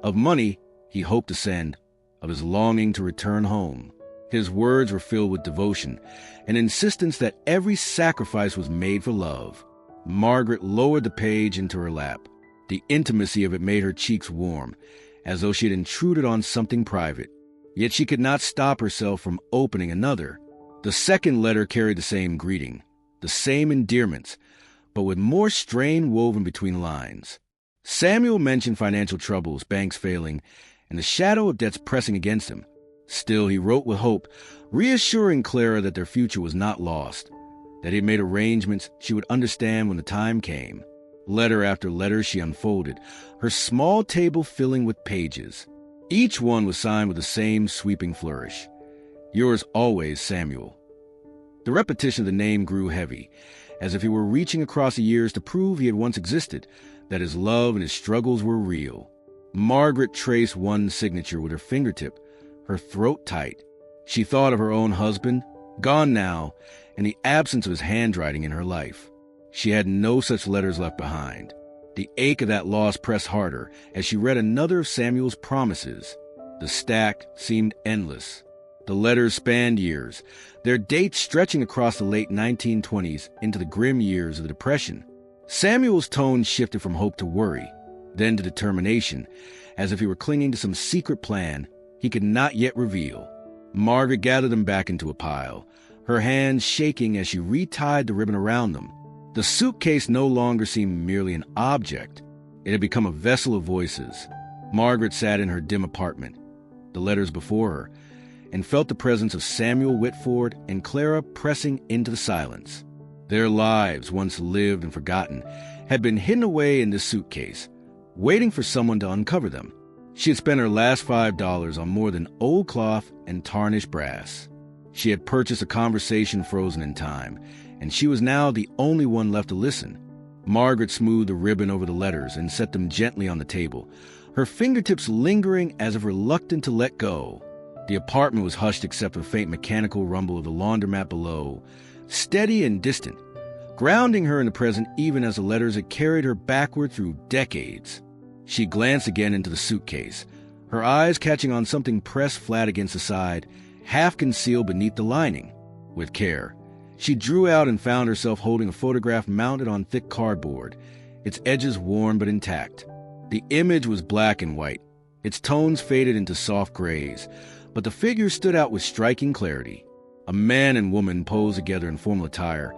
of money he hoped to send, of his longing to return home. His words were filled with devotion, an insistence that every sacrifice was made for love. Margaret lowered the page into her lap. The intimacy of it made her cheeks warm, as though she had intruded on something private. Yet she could not stop herself from opening another. The second letter carried the same greeting, the same endearments, but with more strain woven between the lines. Samuel mentioned financial troubles, banks failing, and the shadow of debts pressing against him. Still, he wrote with hope, reassuring Clara that their future was not lost, that he had made arrangements she would understand when the time came. Letter after letter she unfolded, her small table filling with pages. Each one was signed with the same sweeping flourish. Yours always, Samuel. The repetition of the name grew heavy, as if he were reaching across the years to prove he had once existed, that his love and his struggles were real. Margaret traced one signature with her fingertip, her throat tight. She thought of her own husband, gone now, and the absence of his handwriting in her life. She had no such letters left behind. The ache of that loss pressed harder as she read another of Samuel's promises. The stack seemed endless. The letters spanned years, their dates stretching across the late 1920s into the grim years of the Depression. Samuel's tone shifted from hope to worry, then to determination, as if he were clinging to some secret plan he could not yet reveal. Margaret gathered them back into a pile, her hands shaking as she retied the ribbon around them. The suitcase no longer seemed merely an object. It had become a vessel of voices. Margaret sat in her dim apartment, the letters before her, and felt the presence of Samuel Whitford and Clara pressing into the silence. Their lives, once lived and forgotten, had been hidden away in this suitcase, waiting for someone to uncover them. She had spent her last $5 on more than old cloth and tarnished brass. She had purchased a conversation frozen in time, and she was now the only one left to listen. Margaret smoothed the ribbon over the letters and set them gently on the table, her fingertips lingering as if reluctant to let go. The apartment was hushed except for the faint mechanical rumble of the laundromat below, steady and distant, grounding her in the present even as the letters had carried her backward through decades. She glanced again into the suitcase, her eyes catching on something pressed flat against the side, half concealed beneath the lining. With care, she drew out and found herself holding a photograph mounted on thick cardboard, its edges worn but intact. The image was black and white, its tones faded into soft grays, but the figures stood out with striking clarity. A man and woman posed together in formal attire,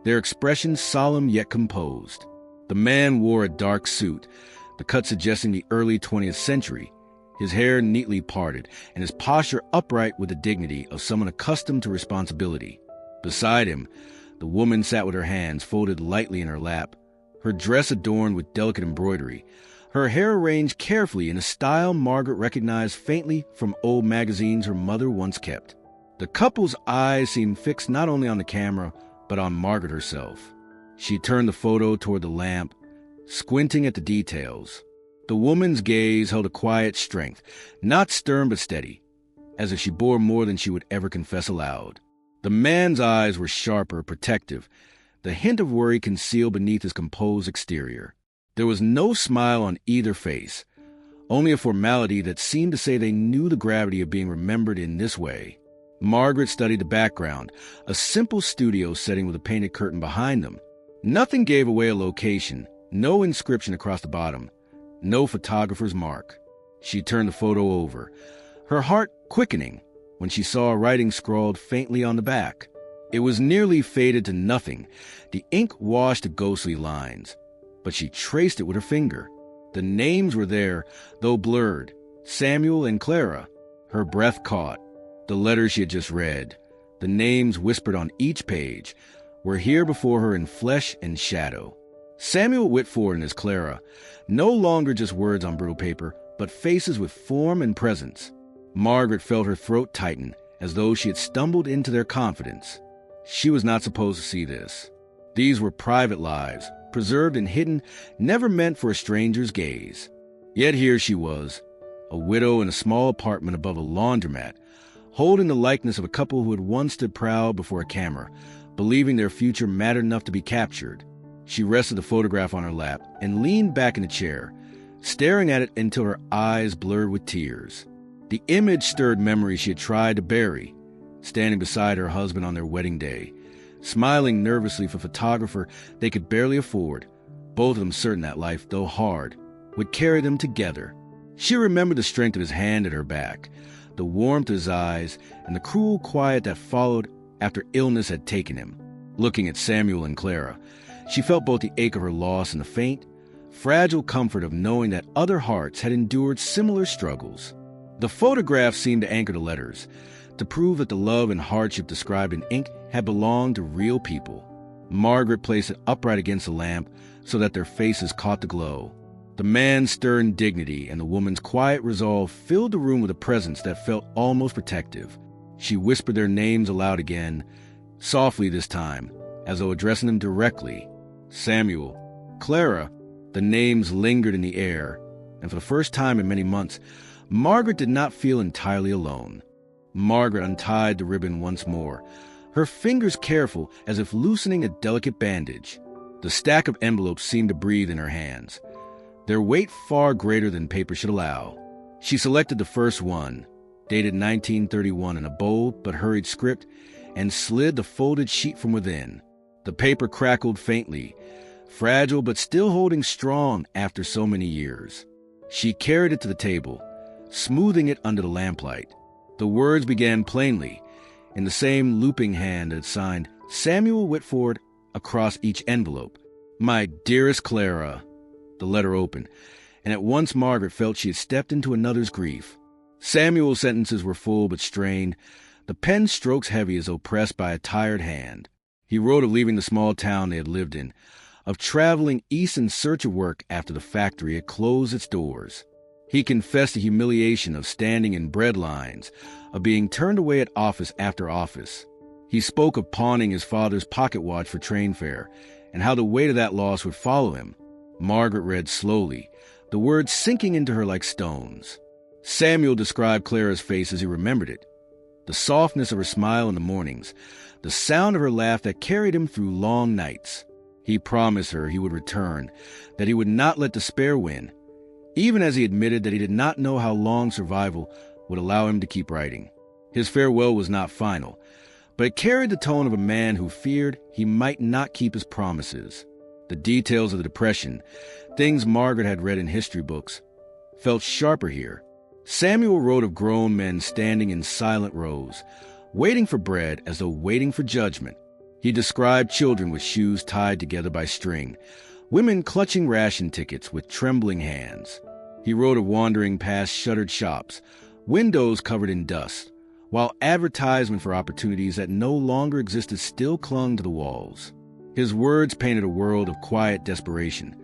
their expressions solemn yet composed. The man wore a dark suit, the cut suggesting the early 20th century, his hair neatly parted, and his posture upright with the dignity of someone accustomed to responsibility. Beside him, the woman sat with her hands folded lightly in her lap, her dress adorned with delicate embroidery, her hair arranged carefully in a style Margaret recognized faintly from old magazines her mother once kept. The couple's eyes seemed fixed not only on the camera, but on Margaret herself. She turned the photo toward the lamp, squinting at the details. The woman's gaze held a quiet strength, not stern but steady, as if she bore more than she would ever confess aloud. The man's eyes were sharper, protective, the hint of worry concealed beneath his composed exterior. There was no smile on either face, only a formality that seemed to say they knew the gravity of being remembered in this way. Margaret studied the background, a simple studio setting with a painted curtain behind them. Nothing gave away a location, no inscription across the bottom, no photographer's mark. She turned the photo over, her heart quickening when she saw a writing scrawled faintly on the back. It was nearly faded to nothing, the ink washed to ghostly lines, but she traced it with her finger. The names were there, though blurred, Samuel and Clara. Her breath caught. The letters she had just read, the names whispered on each page, were here before her in flesh and shadow. Samuel Whitford and his Clara, no longer just words on brittle paper, but faces with form and presence. Margaret felt her throat tighten, as though she had stumbled into their confidence. She was not supposed to see this. These were private lives, preserved and hidden, never meant for a stranger's gaze. Yet here she was, a widow in a small apartment above a laundromat, holding the likeness of a couple who had once stood proud before a camera, believing their future mattered enough to be captured. She rested the photograph on her lap and leaned back in a chair, staring at it until her eyes blurred with tears. The image stirred memories she had tried to bury, standing beside her husband on their wedding day, smiling nervously for a photographer they could barely afford, both of them certain that life, though hard, would carry them together. She remembered the strength of his hand at her back, the warmth of his eyes, and the cruel quiet that followed after illness had taken him. Looking at Samuel and Clara, she felt both the ache of her loss and the faint, fragile comfort of knowing that other hearts had endured similar struggles. The photographs seemed to anchor the letters, to prove that the love and hardship described in ink had belonged to real people. Margaret placed it upright against the lamp so that their faces caught the glow. The man's stern dignity and the woman's quiet resolve filled the room with a presence that felt almost protective. She whispered their names aloud again, softly this time, as though addressing them directly. Samuel, Clara. The names lingered in the air, and for the first time in many months, Margaret did not feel entirely alone. Margaret untied the ribbon once more, her fingers careful as if loosening a delicate bandage. The stack of envelopes seemed to breathe in her hands, their weight far greater than paper should allow. She selected the first one, dated 1931 in a bold but hurried script, and slid the folded sheet from within. The paper crackled faintly, fragile but still holding strong after so many years. She carried it to the table, smoothing it under the lamplight. The words began plainly, in the same looping hand that had signed Samuel Whitford across each envelope. My dearest Clara. The letter opened, and at once Margaret felt she had stepped into another's grief. Samuel's sentences were full but strained, the pen strokes heavy as though pressed by a tired hand. He wrote of leaving the small town they had lived in, of traveling east in search of work after the factory had closed its doors. He confessed the humiliation of standing in bread lines, of being turned away at office after office. He spoke of pawning his father's pocket watch for train fare, and how the weight of that loss would follow him. Margaret read slowly, the words sinking into her like stones. Samuel described Clara's face as he remembered it, the softness of her smile in the mornings, the sound of her laugh that carried him through long nights. He promised her he would return, that he would not let despair win, even as he admitted that he did not know how long survival would allow him to keep writing. His farewell was not final, but it carried the tone of a man who feared he might not keep his promises. The details of the Depression, things Margaret had read in history books, felt sharper here. Samuel wrote of grown men standing in silent rows, waiting for bread as though waiting for judgment. He described children with shoes tied together by string, women clutching ration tickets with trembling hands. He wrote of wandering past shuttered shops, windows covered in dust, while advertisement for opportunities that no longer existed still clung to the walls. His words painted a world of quiet desperation,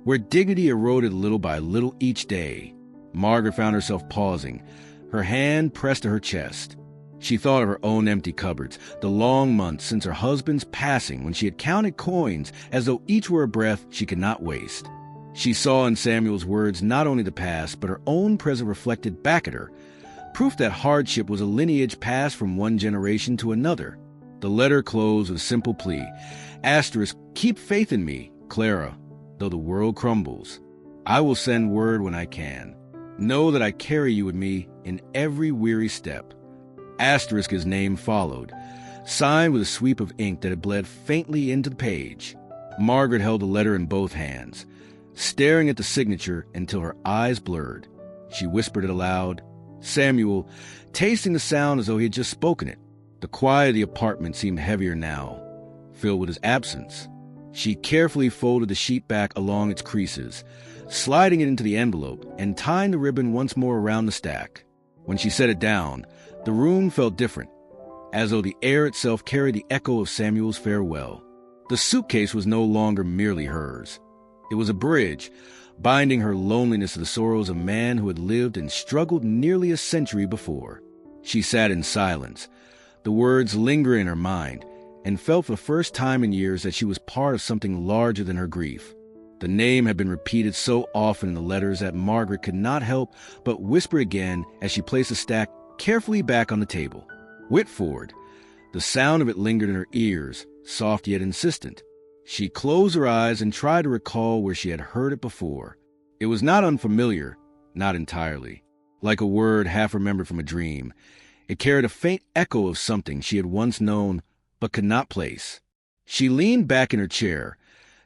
where dignity eroded little by little each day. Margaret found herself pausing, her hand pressed to her chest. She thought of her own empty cupboards, the long months since her husband's passing when she had counted coins as though each were a breath she could not waste. She saw in Samuel's words not only the past, but her own present reflected back at her, proof that hardship was a lineage passed from one generation to another. The letter closed with a simple plea, asterisk, keep faith in me, Clara, though the world crumbles. I will send word when I can. Know that I carry you with me in every weary step. Asterisk his name followed, signed with a sweep of ink that had bled faintly into the page. Margaret held the letter in both hands, staring at the signature until her eyes blurred. She whispered it aloud. Samuel, tasting the sound as though he had just spoken it. The quiet of the apartment seemed heavier now, filled with his absence. She carefully folded the sheet back along its creases, sliding it into the envelope and tying the ribbon once more around the stack. When she set it down, the room felt different, as though the air itself carried the echo of Samuel's farewell. The suitcase was no longer merely hers. It was a bridge, binding her loneliness to the sorrows of a man who had lived and struggled nearly a century before. She sat in silence, the words lingering in her mind, and felt for the first time in years that she was part of something larger than her grief. The name had been repeated so often in the letters that Margaret could not help but whisper again as she placed the stack carefully back on the table. Whitford. The sound of it lingered in her ears, soft yet insistent. She closed her eyes and tried to recall where she had heard it before. It was not unfamiliar, not entirely. Like a word half remembered from a dream, It carried a faint echo of something she had once known but could not place. She leaned back in her chair,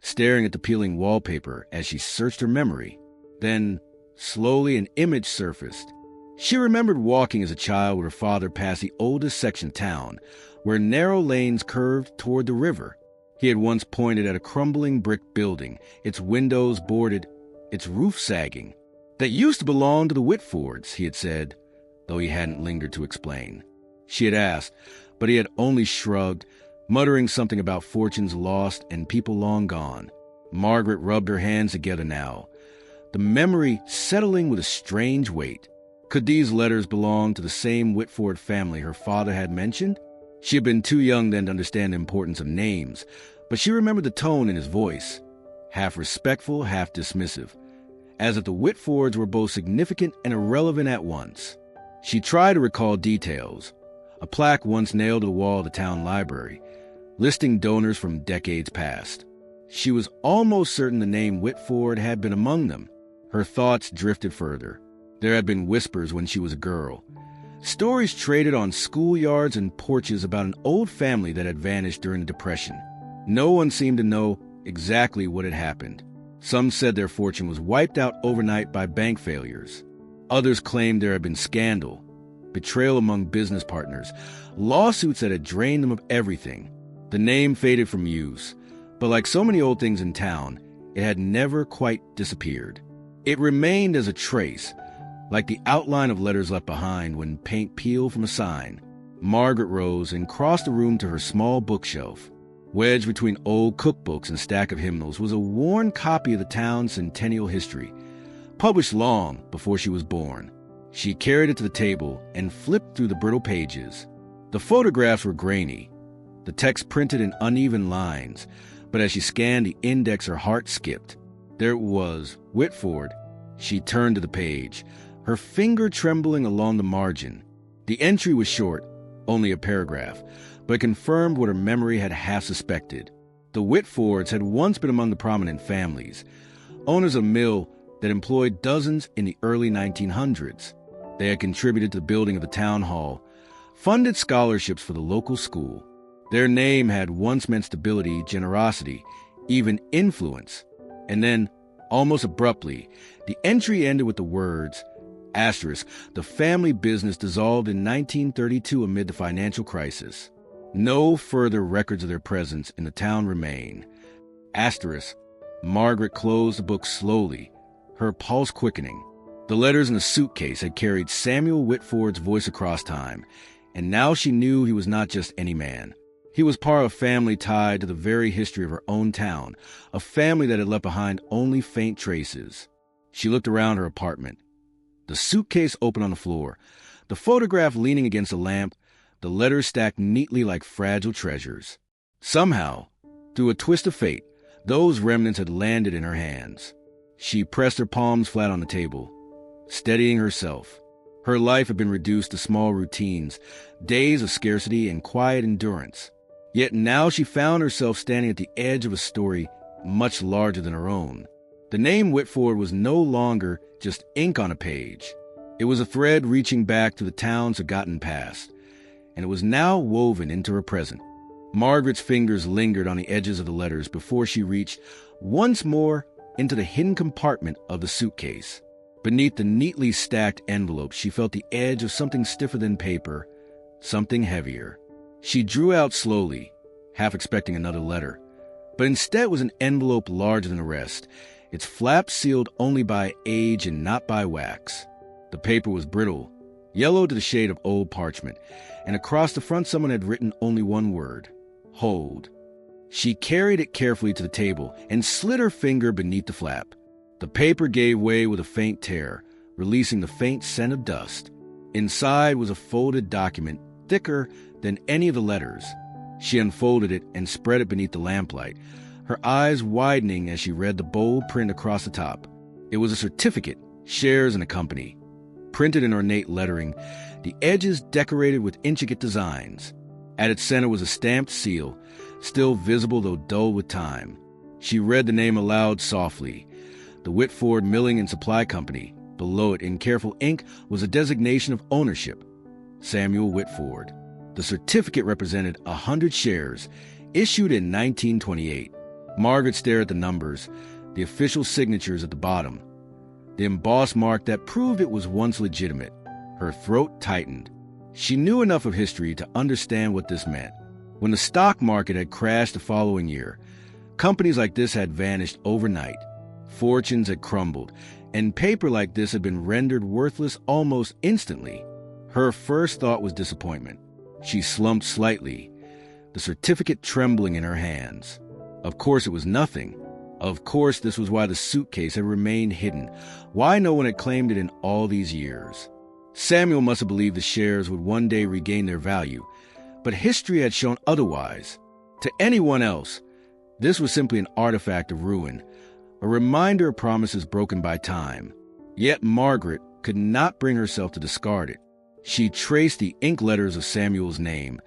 staring at the peeling wallpaper as she searched her memory. Then, slowly, an image surfaced. She remembered walking as a child with her father past the oldest section of town, where narrow lanes curved toward the river. He had once pointed at a crumbling brick building, its windows boarded, its roof sagging. That used to belong to the Whitfords, he had said, though he hadn't lingered to explain. She had asked, but he had only shrugged, muttering something about fortunes lost and people long gone. Margaret rubbed her hands together now, the memory settling with a strange weight. Could these letters belong to the same Whitford family her father had mentioned? She had been too young then to understand the importance of names, but she remembered the tone in his voice, half respectful, half dismissive, as if the Whitfords were both significant and irrelevant at once. She tried to recall details. A plaque once nailed to the wall of the town library, listing donors from decades past. She was almost certain the name Whitford had been among them. Her thoughts drifted further. There had been whispers when she was a girl. Stories traded on schoolyards and porches about an old family that had vanished during the Depression. No one seemed to know exactly what had happened. Some said their fortune was wiped out overnight by bank failures. Others claimed there had been scandal, betrayal among business partners, lawsuits that had drained them of everything. The name faded from use, but like so many old things in town, it had never quite disappeared. It remained as a trace, like the outline of letters left behind when paint peeled from a sign. Margaret rose and crossed the room to her small bookshelf. Wedged between old cookbooks and a stack of hymnals was a worn copy of the town's centennial history, published long before she was born. She carried it to the table and flipped through the brittle pages. The photographs were grainy, the text printed in uneven lines, but as she scanned the index, her heart skipped. There it was, Whitford. She turned to the page, her finger trembling along the margin. The entry was short, only a paragraph, but it confirmed what her memory had half suspected. The Whitfords had once been among the prominent families, owners of a mill that employed dozens in the early 1900s. They had contributed to the building of the town hall, funded scholarships for the local school. Their name had once meant stability, generosity, even influence. And then, almost abruptly, the entry ended with the words, asterisk, the family business dissolved in 1932 amid the financial crisis. No further records of their presence in the town remain. Asterisk. Margaret closed the book slowly, her pulse quickening. The letters in the suitcase had carried Samuel Whitford's voice across time, and now she knew he was not just any man. He was part of a family tied to the very history of her own town, a family that had left behind only faint traces. She looked around her apartment. The suitcase open on the floor, the photograph leaning against a lamp, the letters stacked neatly like fragile treasures. Somehow, through a twist of fate, those remnants had landed in her hands. She pressed her palms flat on the table, steadying herself. Her life had been reduced to small routines, days of scarcity and quiet endurance. Yet now she found herself standing at the edge of a story much larger than her own. The name Whitford was no longer just ink on a page. It was a thread reaching back to the town's forgotten past, and it was now woven into her present. Margaret's fingers lingered on the edges of the letters before she reached once more into the hidden compartment of the suitcase. Beneath the neatly stacked envelope, she felt the edge of something stiffer than paper, something heavier. She drew out slowly, half expecting another letter, but instead was an envelope larger than the rest, its flap sealed only by age and not by wax. The paper was brittle, yellow to the shade of old parchment, and across the front someone had written only one word, hold. She carried it carefully to the table and slid her finger beneath the flap. The paper gave way with a faint tear, releasing the faint scent of dust. Inside was a folded document, thicker than any of the letters. She unfolded it and spread it beneath the lamplight, her eyes widening as she read the bold print across the top. It was a certificate, shares in a company. Printed in ornate lettering, the edges decorated with intricate designs. At its center was a stamped seal, still visible though dull with time. She read the name aloud softly. The Whitford Milling and Supply Company. Below it, in careful ink, was a designation of ownership. Samuel Whitford. The certificate represented 100 shares, issued in 1928. Margaret stared at the numbers, the official signatures at the bottom, the embossed mark that proved it was once legitimate. Her throat tightened. She knew enough of history to understand what this meant. When the stock market had crashed the following year, companies like this had vanished overnight. Fortunes had crumbled, and paper like this had been rendered worthless almost instantly. Her first thought was disappointment. She slumped slightly, the certificate trembling in her hands. Of course it was nothing. Of course this was why the suitcase had remained hidden, why no one had claimed it in all these years. Samuel must have believed the shares would one day regain their value, but history had shown otherwise. To anyone else, this was simply an artifact of ruin, a reminder of promises broken by time. Yet Margaret could not bring herself to discard it. She traced the ink letters of Samuel's name,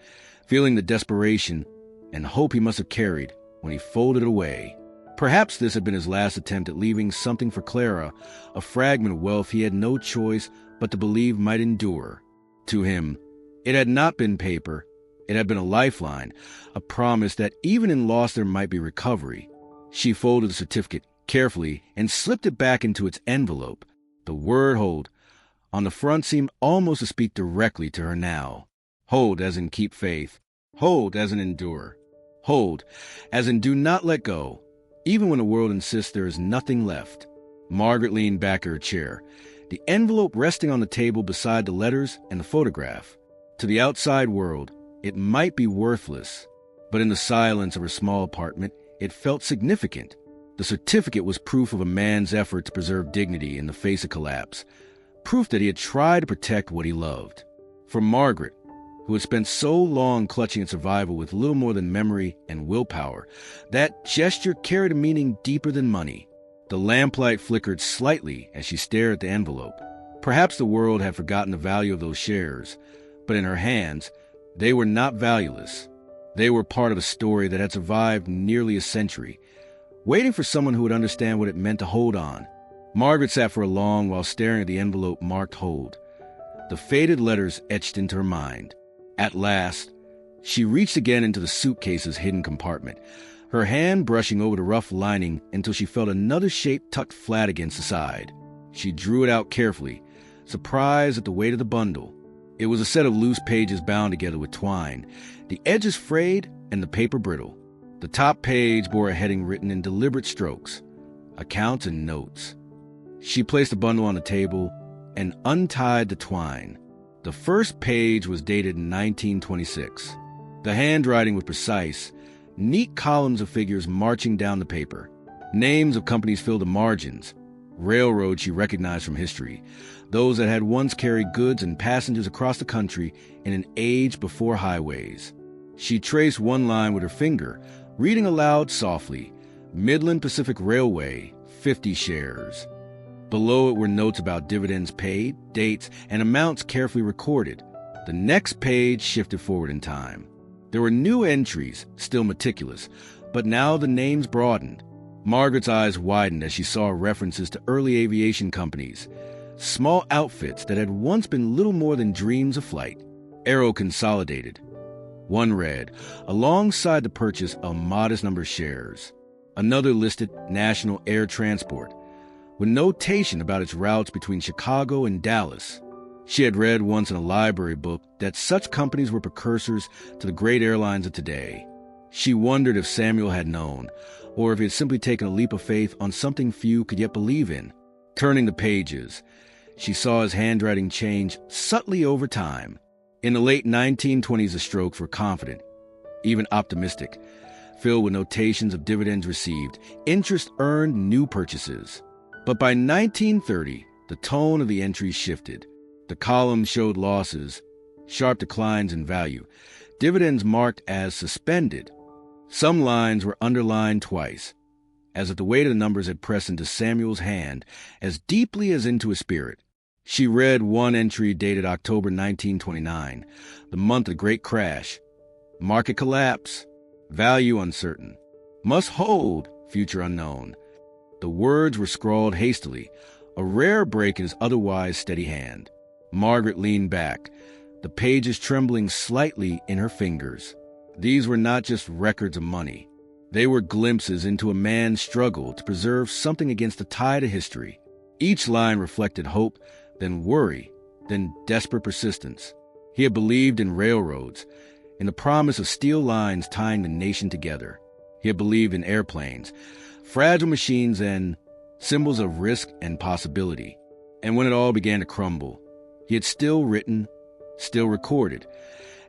feeling the desperation and hope he must have carried when he folded it away. Perhaps this had been his last attempt at leaving something for Clara, a fragment of wealth he had no choice but to believe might endure. To him, it had not been paper. It had been a lifeline, a promise that even in loss there might be recovery. She folded the certificate carefully and slipped it back into its envelope. The word hold on the front seemed almost to speak directly to her now. Hold as in keep faith. Hold as in endure. Hold as in do not let go, even when the world insists there is nothing left. Margaret leaned back in her chair, the envelope resting on the table beside the letters and the photograph. To the outside world, it might be worthless, but in the silence of her small apartment, it felt significant. The certificate was proof of a man's effort to preserve dignity in the face of collapse, proof that he had tried to protect what he loved. For Margaret, who had spent so long clutching at survival with little more than memory and willpower, that gesture carried a meaning deeper than money. The lamplight flickered slightly as she stared at the envelope. Perhaps the world had forgotten the value of those shares, but in her hands, they were not valueless. They were part of a story that had survived nearly a century, waiting for someone who would understand what it meant to hold on. Margaret sat for a long while staring at the envelope marked hold. The faded letters etched into her mind. At last, she reached again into the suitcase's hidden compartment, her hand brushing over the rough lining until she felt another shape tucked flat against the side. She drew it out carefully, surprised at the weight of the bundle. It was a set of loose pages bound together with twine, the edges frayed and the paper brittle. The top page bore a heading written in deliberate strokes, accounts and notes. She placed the bundle on the table and untied the twine. The first page was dated in 1926. The handwriting was precise, neat columns of figures marching down the paper. Names of companies filled the margins. Railroads she recognized from history, those that had once carried goods and passengers across the country in an age before highways. She traced one line with her finger, reading aloud softly, Midland Pacific Railway, 50 shares. Below it were notes about dividends paid, dates, and amounts carefully recorded. The next page shifted forward in time. There were new entries, still meticulous, but now the names broadened. Margaret's eyes widened as she saw references to early aviation companies, small outfits that had once been little more than dreams of flight. Aero Consolidated. One read, alongside the purchase a modest number of shares. Another listed National Air Transport, with notation about its routes between Chicago and Dallas. She had read once in a library book that such companies were precursors to the great airlines of today. She wondered if Samuel had known, or if he had simply taken a leap of faith on something few could yet believe in. Turning the pages, she saw his handwriting change subtly over time. In the late 1920s, the strokes were confident, even optimistic, filled with notations of dividends received, interest earned, new purchases. But by 1930, the tone of the entries shifted. The columns showed losses, sharp declines in value, dividends marked as suspended. Some lines were underlined twice, as if the weight of the numbers had pressed into Samuel's hand as deeply as into his spirit. She read one entry dated October 1929, the month of the Great Crash. Market collapse, value uncertain, must hold, future unknown. The words were scrawled hastily, a rare break in his otherwise steady hand. Margaret leaned back, the pages trembling slightly in her fingers. These were not just records of money. They were glimpses into a man's struggle to preserve something against the tide of history. Each line reflected hope, then worry, then desperate persistence. He had believed in railroads, in the promise of steel lines tying the nation together. He had believed in airplanes, fragile machines, and symbols of risk and possibility. And when it all began to crumble, he had still written, still recorded,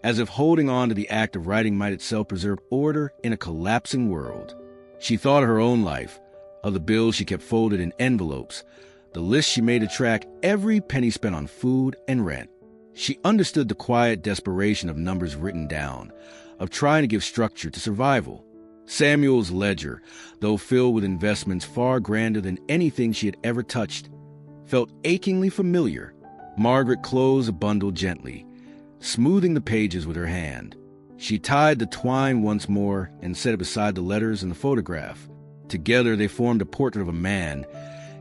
as if holding on to the act of writing might itself preserve order in a collapsing world. She thought of her own life, of the bills she kept folded in envelopes, the list she made to track every penny spent on food and rent. She understood the quiet desperation of numbers written down, of trying to give structure to survival. Samuel's ledger, though filled with investments far grander than anything she had ever touched, felt achingly familiar. Margaret closed a bundle gently, smoothing the pages with her hand. She tied the twine once more and set it beside the letters and the photograph. Together they formed a portrait of a man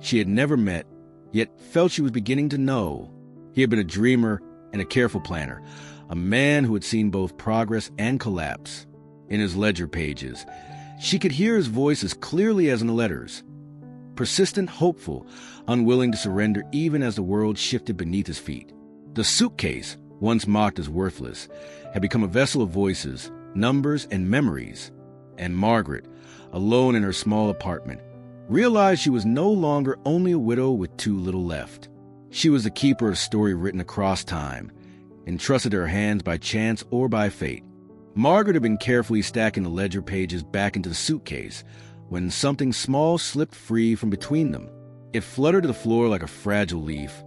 she had never met, yet felt she was beginning to know. He had been a dreamer and a careful planner, a man who had seen both progress and collapse. In his ledger pages, she could hear his voice as clearly as in the letters. Persistent, hopeful, unwilling to surrender even as the world shifted beneath his feet. The suitcase, once mocked as worthless, had become a vessel of voices, numbers, and memories. And Margaret, alone in her small apartment, realized she was no longer only a widow with too little left. She was the keeper of a story written across time, entrusted to her hands by chance or by fate. Margaret had been carefully stacking the ledger pages back into the suitcase when something small slipped free from between them. It fluttered to the floor like a fragile leaf,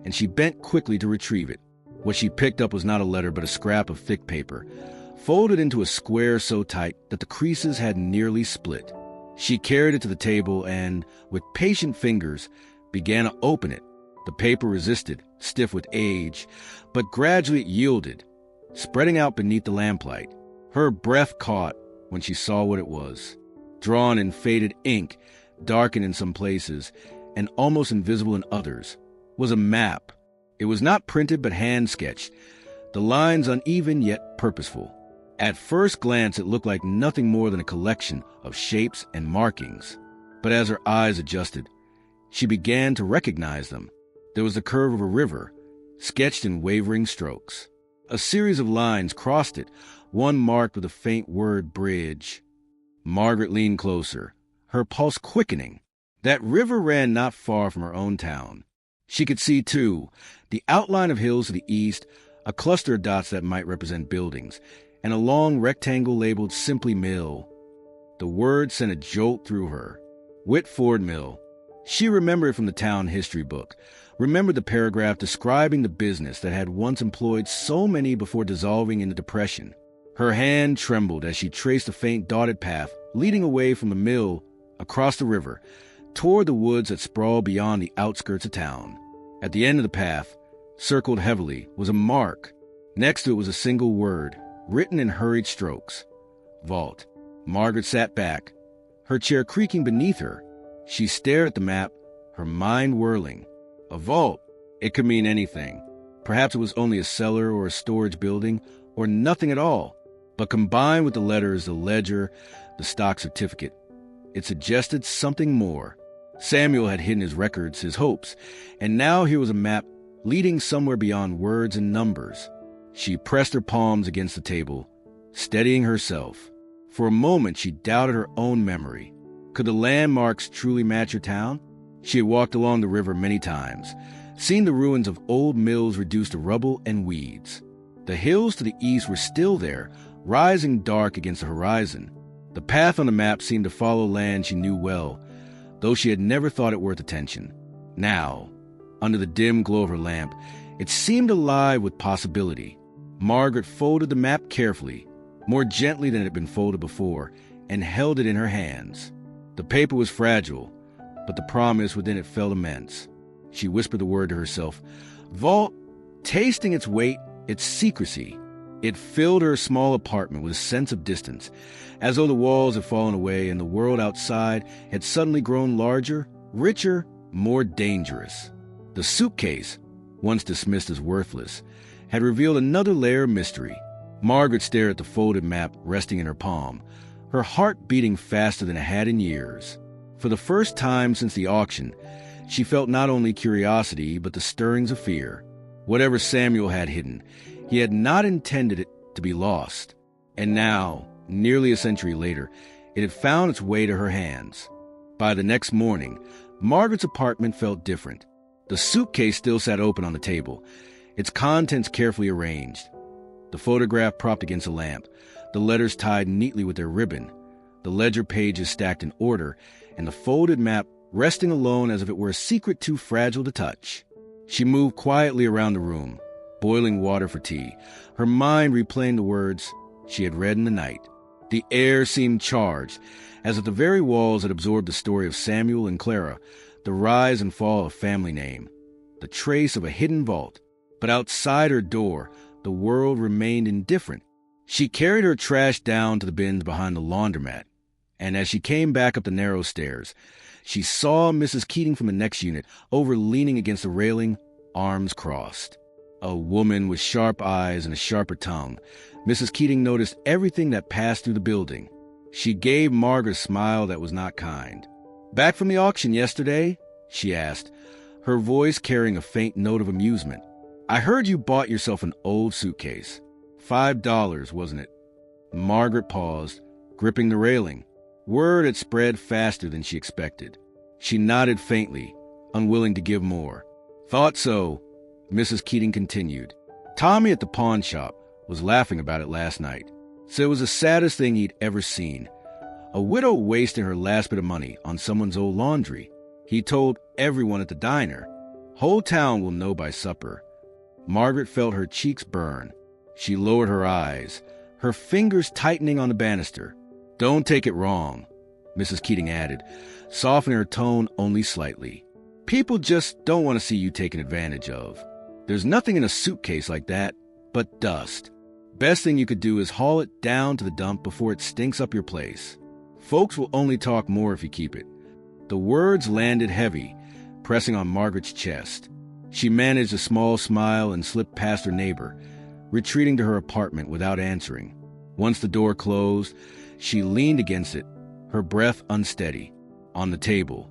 and she bent quickly to retrieve it. What she picked up was not a letter but a scrap of thick paper, folded into a square so tight that the creases had nearly split. She carried it to the table and, with patient fingers, began to open it. The paper resisted, stiff with age, but gradually it yielded, spreading out beneath the lamplight. Her breath caught when she saw what it was. Drawn in faded ink, darkened in some places, and almost invisible in others, was a map. It was not printed but hand-sketched, the lines uneven yet purposeful. At first glance it looked like nothing more than a collection of shapes and markings. But as her eyes adjusted, she began to recognize them. There was the curve of a river, sketched in wavering strokes. A series of lines crossed it, one marked with a faint word bridge. Margaret leaned closer, her pulse quickening. That river ran not far from her own town. She could see, too, the outline of hills to the east, a cluster of dots that might represent buildings, and a long rectangle labeled simply Mill. The word sent a jolt through her. Whitford Mill. She remembered it from the town history book, remembered the paragraph describing the business that had once employed so many before dissolving into depression. Her hand trembled as she traced a faint dotted path leading away from the mill across the river toward the woods that sprawled beyond the outskirts of town. At the end of the path, circled heavily, was a mark. Next to it was a single word, written in hurried strokes. Vault. Margaret sat back, her chair creaking beneath her. She stared at the map, her mind whirling. A vault. It could mean anything. Perhaps it was only a cellar or a storage building, or nothing at all. But combined with the letters, the ledger, the stock certificate, it suggested something more. Samuel had hidden his records, his hopes, and now here was a map leading somewhere beyond words and numbers. She pressed her palms against the table, steadying herself. For a moment she doubted her own memory. Could the landmarks truly match her town? She had walked along the river many times, seen the ruins of old mills reduced to rubble and weeds. The hills to the east were still there, rising dark against the horizon. The path on the map seemed to follow land she knew well, though she had never thought it worth attention. Now, under the dim glow of her lamp, it seemed alive with possibility. Margaret folded the map carefully, more gently than it had been folded before, and held it in her hands. The paper was fragile, but the promise within it felt immense. She whispered the word to herself, vault, tasting its weight, its secrecy. It filled her small apartment with a sense of distance, as though the walls had fallen away and the world outside had suddenly grown larger, richer, more dangerous. The suitcase, once dismissed as worthless, had revealed another layer of mystery. Margaret stared at the folded map resting in her palm, her heart beating faster than it had in years. For the first time since the auction, she felt not only curiosity, but the stirrings of fear. Whatever Samuel had hidden, he had not intended it to be lost. And now, nearly a century later, it had found its way to her hands. By the next morning, Margaret's apartment felt different. The suitcase still sat open on the table, its contents carefully arranged. The photograph propped against a lamp, the letters tied neatly with their ribbon, the ledger pages stacked in order, and the folded map resting alone as if it were a secret too fragile to touch. She moved quietly around the room, boiling water for tea, her mind replaying the words she had read in the night. The air seemed charged, as if the very walls had absorbed the story of Samuel and Clara, the rise and fall of a family name, the trace of a hidden vault. But outside her door, the world remained indifferent. She carried her trash down to the bins behind the laundromat, and as she came back up the narrow stairs, she saw Mrs. Keating from the next unit, leaning against the railing, arms crossed. A woman with sharp eyes and a sharper tongue, Mrs. Keating noticed everything that passed through the building. She gave Margaret a smile that was not kind. "Back from the auction yesterday?" she asked, her voice carrying a faint note of amusement. "I heard you bought yourself an old suitcase. $5, wasn't it?" Margaret paused, gripping the railing. Word had spread faster than she expected. She nodded faintly, unwilling to give more. "Thought so," Mrs. Keating continued. "Tommy at the pawn shop was laughing about it last night. Said it was the saddest thing he'd ever seen. A widow wasting her last bit of money on someone's old laundry. He told everyone at the diner. Whole town will know by supper." Margaret felt her cheeks burn. She lowered her eyes, her fingers tightening on the banister. "Don't take it wrong," Mrs. Keating added, softening her tone only slightly. "People just don't want to see you taken advantage of. There's nothing in a suitcase like that but dust. Best thing you could do is haul it down to the dump before it stinks up your place. Folks will only talk more if you keep it." The words landed heavy, pressing on Margaret's chest. She managed a small smile and slipped past her neighbor, retreating to her apartment without answering. Once the door closed, she leaned against it, her breath unsteady. On the table,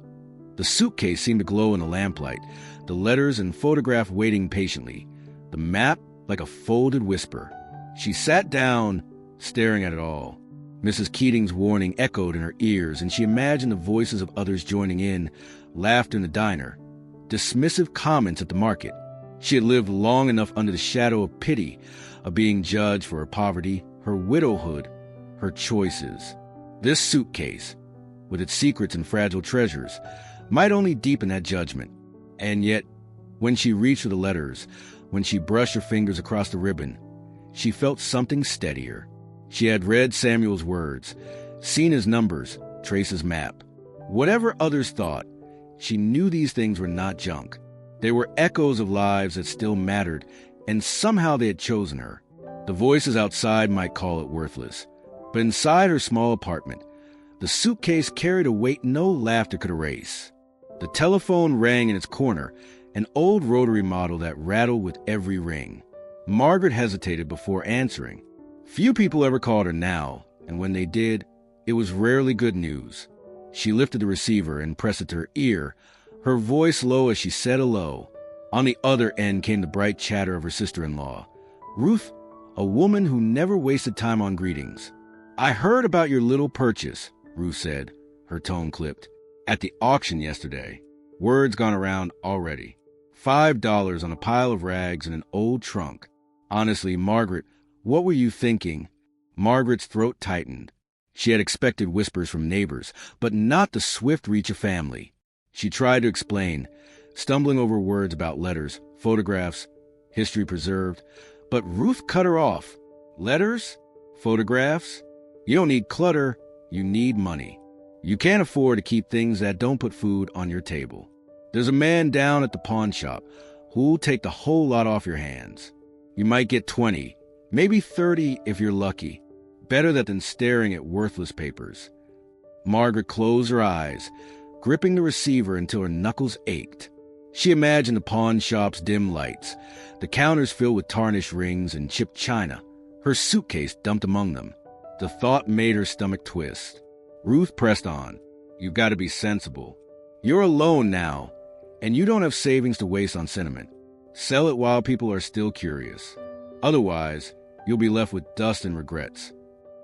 the suitcase seemed to glow in the lamplight, the letters and photograph waiting patiently, the map like a folded whisper. She sat down, staring at it all. Mrs. Keating's warning echoed in her ears, and she imagined the voices of others joining in, laughter in the diner, dismissive comments at the market. She had lived long enough under the shadow of pity, of being judged for her poverty, her widowhood, her choices. This suitcase, with its secrets and fragile treasures, might only deepen that judgment. And yet, when she reached for the letters, when she brushed her fingers across the ribbon, she felt something steadier. She had read Samuel's words, seen his numbers, traced his map. Whatever others thought, she knew these things were not junk. They were echoes of lives that still mattered, and somehow they had chosen her. The voices outside might call it worthless, but inside her small apartment, the suitcase carried a weight no laughter could erase. The telephone rang in its corner, an old rotary model that rattled with every ring. Margaret hesitated before answering. Few people ever called her now, and when they did, it was rarely good news. She lifted the receiver and pressed it to her ear, her voice low as she said hello. On the other end came the bright chatter of her sister-in-law, Ruth, a woman who never wasted time on greetings. "I heard about your little purchase," Ruth said, her tone clipped, "at the auction yesterday. Word's gone around already. $5 on a pile of rags in an old trunk. Honestly, Margaret, what were you thinking?" Margaret's throat tightened. She had expected whispers from neighbors, but not the swift reach of family. She tried to explain, stumbling over words about letters, photographs, history preserved, but Ruth cut her off. "Letters? Photographs? You don't need clutter, you need money. You can't afford to keep things that don't put food on your table. There's a man down at the pawn shop who'll take the whole lot off your hands. You might get 20, maybe 30 if you're lucky. Better that than staring at worthless papers." Margaret closed her eyes, gripping the receiver until her knuckles ached. She imagined the pawn shop's dim lights, the counters filled with tarnished rings and chipped china, her suitcase dumped among them. The thought made her stomach twist. Ruth pressed on. You've got to be sensible. You're alone now, and you don't have savings to waste on sentiment. Sell it while people are still curious. Otherwise, you'll be left with dust and regrets.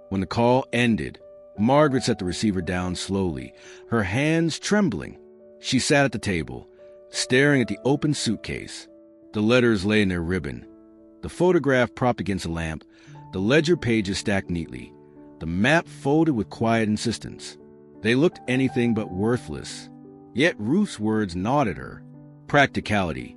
When the call ended, Margaret set the receiver down slowly, her hands trembling. She sat at the table, staring at the open suitcase. The letters lay in their ribbon. The photograph propped against a lamp, the ledger pages stacked neatly, the map folded with quiet insistence. They looked anything but worthless. Yet Ruth's words gnawed at her. Practicality,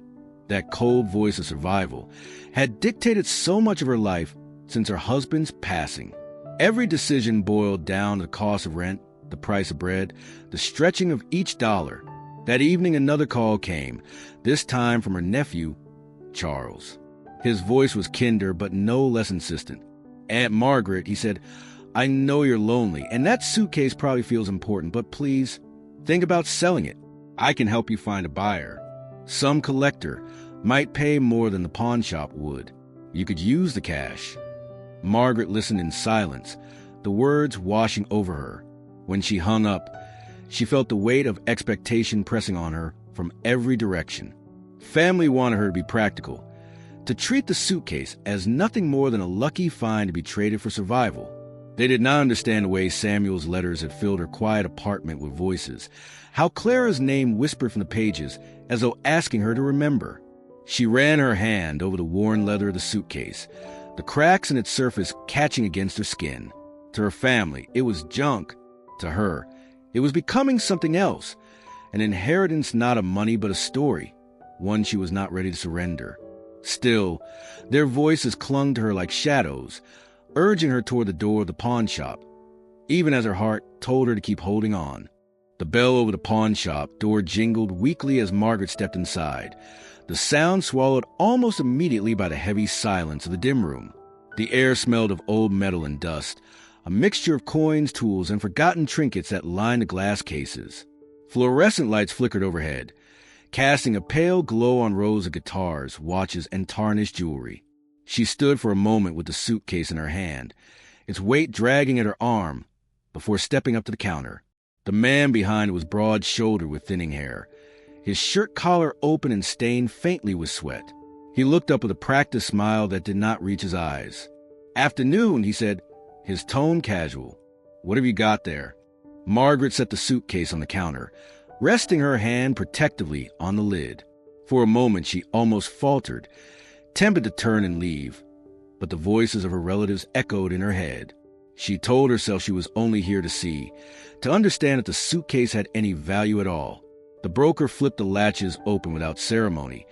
that cold voice of survival, had dictated so much of her life since her husband's passing. Every decision boiled down to the cost of rent, the price of bread, the stretching of each dollar. That evening another call came, this time from her nephew, Charles. His voice was kinder but no less insistent. Aunt Margaret, he said, I know you're lonely, and that suitcase probably feels important, but please, think about selling it. I can help you find a buyer. Some collector might pay more than the pawn shop would. You could use the cash. Margaret listened in silence, the words washing over her. When she hung up, she felt the weight of expectation pressing on her from every direction. Family wanted her to be practical, to treat the suitcase as nothing more than a lucky find to be traded for survival. They did not understand the way Samuel's letters had filled her quiet apartment with voices, how Clara's name whispered from the pages as though asking her to remember. She ran her hand over the worn leather of the suitcase, the cracks in its surface catching against her skin. To her family, it was junk. To her, it was becoming something else, an inheritance not of money but a story, one she was not ready to surrender. Still, their voices clung to her like shadows, urging her toward the door of the pawn shop, even as her heart told her to keep holding on. The bell over the pawn shop door jingled weakly as Margaret stepped inside, the sound swallowed almost immediately by the heavy silence of the dim room. The air smelled of old metal and dust, a mixture of coins, tools, and forgotten trinkets that lined the glass cases. Fluorescent lights flickered overhead, casting a pale glow on rows of guitars, watches, and tarnished jewelry. She stood for a moment with the suitcase in her hand, its weight dragging at her arm, before stepping up to the counter. The man behind it was broad-shouldered with thinning hair, his shirt collar open and stained faintly with sweat. He looked up with a practiced smile that did not reach his eyes. "Afternoon," he said, his tone casual. "What have you got there?" Margaret set the suitcase on the counter, resting her hand protectively on the lid. For a moment she almost faltered, tempted to turn and leave, but the voices of her relatives echoed in her head. She told herself she was only here to see, to understand if the suitcase had any value at all. The broker flipped the latches open without ceremony,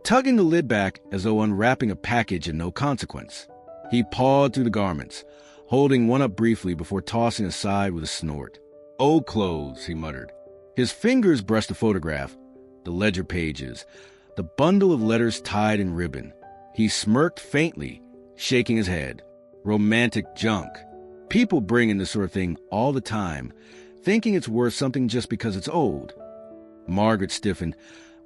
tugging the lid back as though unwrapping a package of no consequence. He pawed through the garments, holding one up briefly before tossing aside with a snort. "Old clothes," he muttered. His fingers brushed the photograph, the ledger pages, the bundle of letters tied in ribbon. He smirked faintly, shaking his head. Romantic junk. People bring in this sort of thing all the time, thinking it's worth something just because it's old. Margaret stiffened,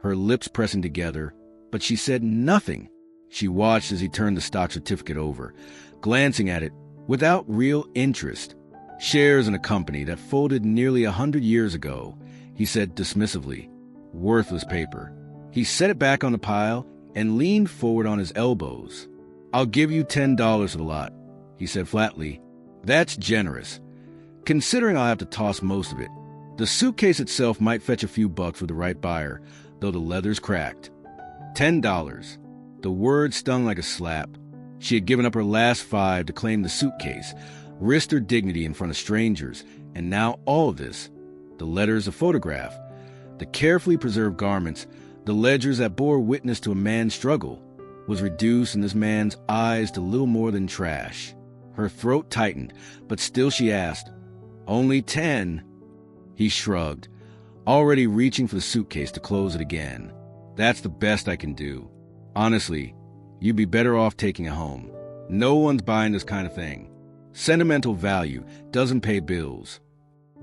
her lips pressing together, but she said nothing. She watched as he turned the stock certificate over, glancing at it without real interest. "Shares in a company that folded nearly 100 years ago," he said dismissively. "Worthless paper." He set it back on the pile and leaned forward on his elbows. "I'll give you $10 for the lot," he said flatly. "That's generous, considering I'll have to toss most of it. The suitcase itself might fetch a few bucks with the right buyer, though the leather's cracked." $10. The word stung like a slap. She had given up her last $5 to claim the suitcase, risked her dignity in front of strangers, and now all of this, the letters, a photograph, the carefully preserved garments, the ledgers that bore witness to a man's struggle, was reduced in this man's eyes to little more than trash. Her throat tightened, but still she asked, "Only 10? He shrugged, already reaching for the suitcase to close it again. "That's the best I can do. Honestly, you'd be better off taking it home. No one's buying this kind of thing. Sentimental value doesn't pay bills."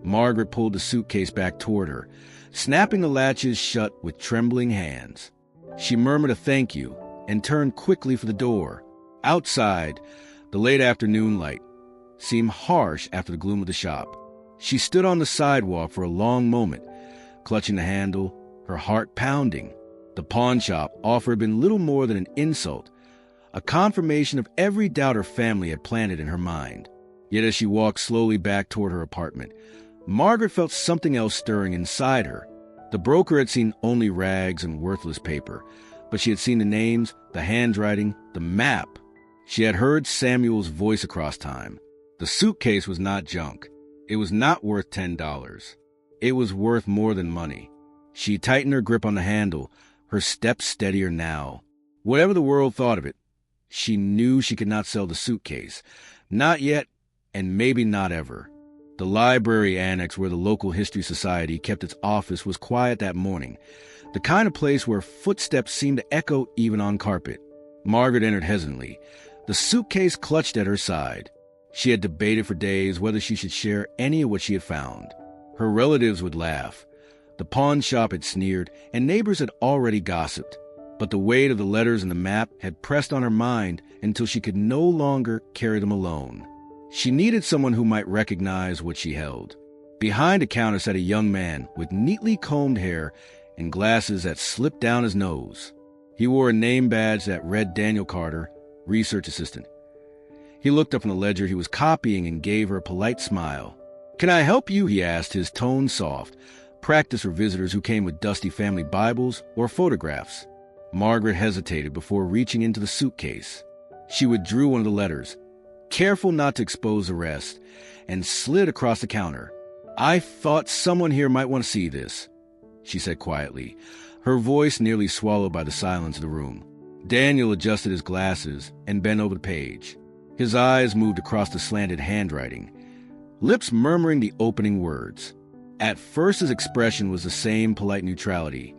Margaret pulled the suitcase back toward her, snapping the latches shut with trembling hands. She murmured a thank you and turned quickly for the door. Outside, the late afternoon light seemed harsh after the gloom of the shop. She stood on the sidewalk for a long moment, clutching the handle, her heart pounding. The pawn shop offer had been little more than an insult, a confirmation of every doubt her family had planted in her mind. Yet as she walked slowly back toward her apartment, Margaret felt something else stirring inside her. The broker had seen only rags and worthless paper, but she had seen the names, the handwriting, the map. She had heard Samuel's voice across time. The suitcase was not junk. It was not worth $10. It was worth more than money. She tightened her grip on the handle, her steps steadier now. Whatever the world thought of it, she knew she could not sell the suitcase. Not yet, and maybe not ever. The library annex where the local history society kept its office was quiet that morning, the kind of place where footsteps seemed to echo even on carpet. Margaret entered hesitantly, the suitcase clutched at her side. She had debated for days whether she should share any of what she had found. Her relatives would laugh. The pawn shop had sneered, and neighbors had already gossiped. But the weight of the letters and the map had pressed on her mind until she could no longer carry them alone. She needed someone who might recognize what she held. Behind a counter sat a young man with neatly combed hair and glasses that slipped down his nose. He wore a name badge that read Daniel Carter, research assistant. He looked up from the ledger he was copying and gave her a polite smile. "Can I help you?" he asked, his tone soft, practice for visitors who came with dusty family Bibles or photographs. Margaret hesitated before reaching into the suitcase. She withdrew one of the letters, careful not to expose the rest, and slid across the counter. "I thought someone here might want to see this," she said quietly, her voice nearly swallowed by the silence of the room. Daniel adjusted his glasses and bent over the page. His eyes moved across the slanted handwriting, lips murmuring the opening words. At first his expression was the same polite neutrality,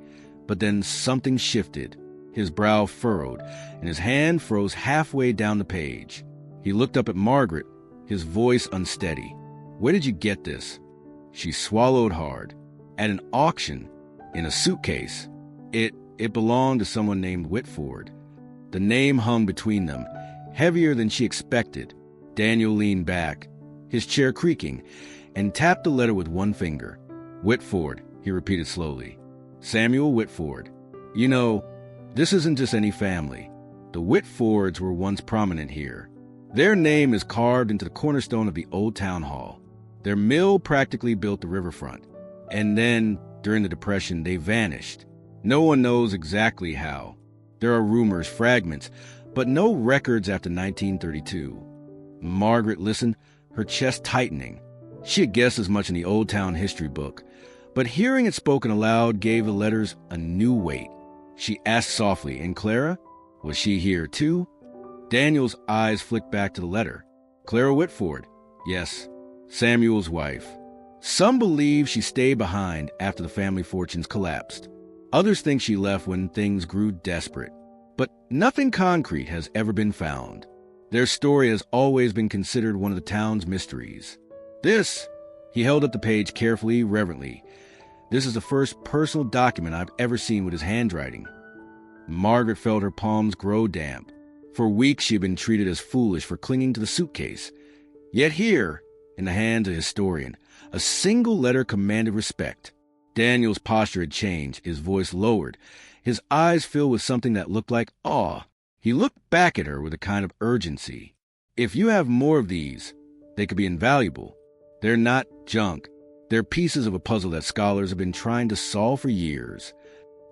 but then something shifted. His brow furrowed, and his hand froze halfway down the page. He looked up at Margaret, his voice unsteady. "Where did you get this?" She swallowed hard. "At an auction, in a suitcase. It belonged to someone named Whitford." The name hung between them, heavier than she expected. Daniel leaned back, his chair creaking, and tapped the letter with one finger. "Whitford," he repeated slowly. "Samuel Whitford. You know, this isn't just any family. The Whitfords were once prominent here. Their name is carved into the cornerstone of the old town hall. Their mill practically built the riverfront. And then, during the Depression, they vanished. No one knows exactly how. There are rumors, fragments, but no records after 1932. Margaret listened, her chest tightening. She had guessed as much in the Old Town history book, but hearing it spoken aloud gave the letters a new weight. She asked softly, "And Clara? Was she here too?" Daniel's eyes flicked back to the letter. "Clara Whitford. Yes, Samuel's wife. Some believe she stayed behind after the family fortunes collapsed. Others think she left when things grew desperate. But nothing concrete has ever been found. Their story has always been considered one of the town's mysteries. This," he held up the page carefully, reverently, "this is the first personal document I've ever seen with his handwriting." Margaret felt her palms grow damp. For weeks she had been treated as foolish for clinging to the suitcase. Yet here, in the hands of a historian, a single letter commanded respect. Daniel's posture had changed, his voice lowered, his eyes filled with something that looked like awe. He looked back at her with a kind of urgency. "If you have more of these, they could be invaluable. They're not junk. They're pieces of a puzzle that scholars have been trying to solve for years."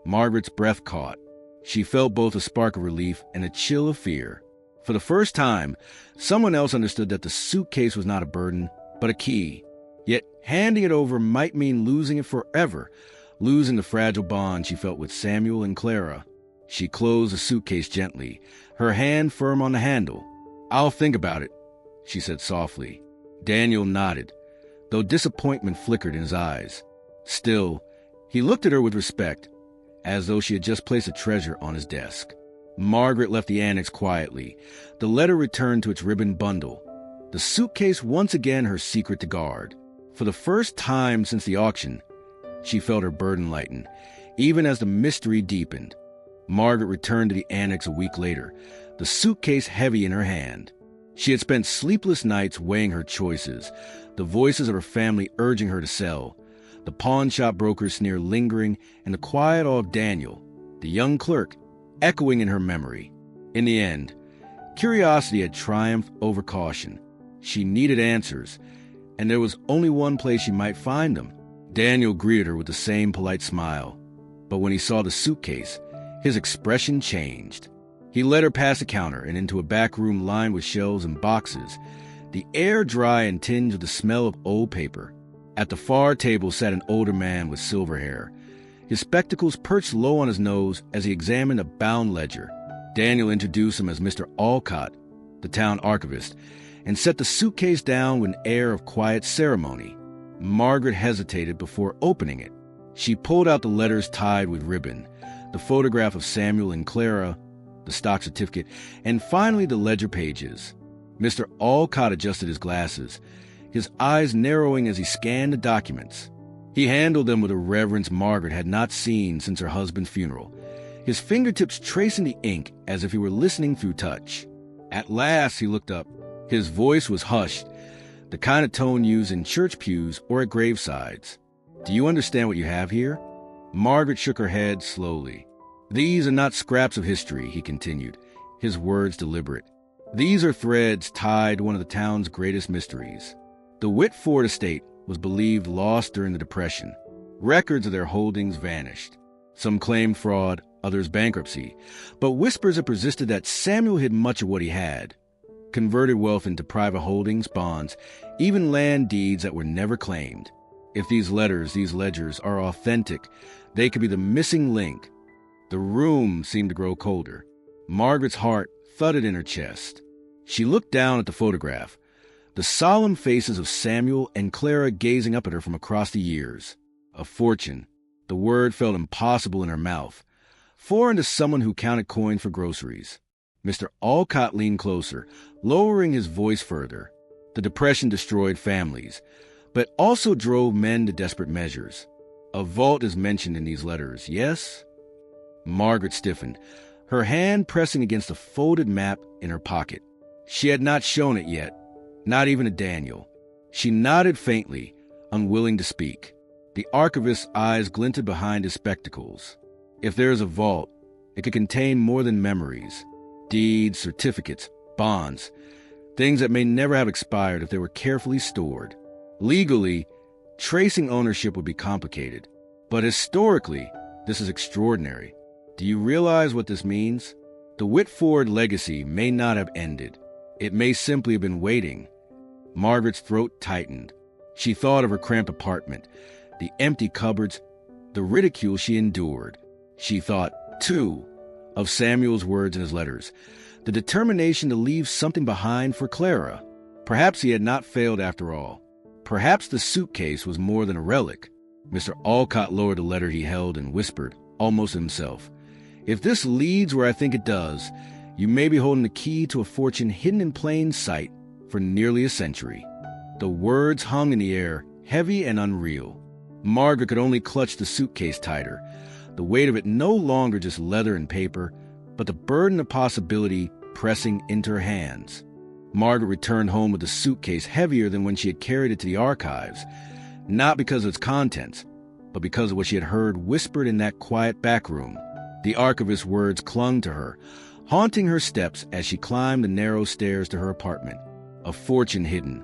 Margaret's breath caught. She felt both a spark of relief and a chill of fear. For the first time, someone else understood that the suitcase was not a burden, but a key. Yet handing it over might mean losing it forever, losing the fragile bond she felt with Samuel and Clara. She closed the suitcase gently, her hand firm on the handle. "I'll think about it," she said softly. Daniel nodded, though disappointment flickered in his eyes. Still, he looked at her with respect, as though she had just placed a treasure on his desk. Margaret left the annex quietly. The letter returned to its ribbon bundle. The suitcase once again her secret to guard. For the first time since the auction, She felt her burden lighten, even as the mystery deepened. Margaret returned to the annex a week later, the suitcase heavy in her hand. She had spent sleepless nights weighing her choices, the voices of her family urging her to sell, the pawn shop broker's sneer lingering, and the quiet awe of Daniel, the young clerk, echoing in her memory. In the end, curiosity had triumphed over caution. She needed answers, and there was only one place she might find them. Daniel greeted her with the same polite smile, but when he saw the suitcase, his expression changed. He led her past the counter and into a back room lined with shelves and boxes, the air dry and tinged with the smell of old paper. At the far table sat an older man with silver hair, his spectacles perched low on his nose as he examined a bound ledger. Daniel introduced him as Mr. Alcott, the town archivist, and set the suitcase down with an air of quiet ceremony. Margaret hesitated before opening it. She pulled out the letters tied with ribbon, the photograph of Samuel and Clara, the stock certificate, and finally the ledger pages. Mr. Alcott adjusted his glasses, his eyes narrowing as he scanned the documents. He handled them with a reverence Margaret had not seen since her husband's funeral, his fingertips tracing the ink as if he were listening through touch. At last he looked up. His voice was hushed, the kind of tone used in church pews or at gravesides. "Do you understand what you have here?" Margaret shook her head slowly. "These are not scraps of history," he continued, his words deliberate. "These are threads tied to one of the town's greatest mysteries. The Whitford estate was believed lost during the Depression. Records of their holdings vanished. Some claimed fraud, others bankruptcy, but whispers have persisted that Samuel hid much of what he had, converted wealth into private holdings, bonds, even land deeds that were never claimed. If these letters, these ledgers, are authentic, they could be the missing link." The room seemed to grow colder. Margaret's heart thudded in her chest. She looked down at the photograph, the solemn faces of Samuel and Clara gazing up at her from across the years. A fortune. The word felt impossible in her mouth, foreign to someone who counted coins for groceries. Mr. Alcott leaned closer, lowering his voice further. The Depression destroyed families, but also drove men to desperate measures. A vault is mentioned in these letters, yes? Margaret stiffened, her hand pressing against a folded map in her pocket. She had not shown it yet, not even to Daniel. She nodded faintly, unwilling to speak. The archivist's eyes glinted behind his spectacles. If there is a vault, it could contain more than memories. Deeds, certificates, bonds, things that may never have expired if they were carefully stored. Legally, tracing ownership would be complicated, but historically, this is extraordinary. Do you realize what this means? The Whitford legacy may not have ended. It may simply have been waiting. Margaret's throat tightened. She thought of her cramped apartment, the empty cupboards, the ridicule she endured. She thought, too, of Samuel's words in his letters, the determination to leave something behind for Clara. Perhaps he had not failed after all. Perhaps the suitcase was more than a relic. Mr. Alcott lowered the letter he held and whispered, almost himself, "If this leads where I think it does, you may be holding the key to a fortune hidden in plain sight for nearly a century." The words hung in the air, heavy and unreal. Margaret could only clutch the suitcase tighter, the weight of it no longer just leather and paper, but the burden of possibility pressing into her hands. Margaret returned home with the suitcase heavier than when she had carried it to the archives, not because of its contents, but because of what she had heard whispered in that quiet back room. The archivist's words clung to her, haunting her steps as she climbed the narrow stairs to her apartment. A fortune hidden,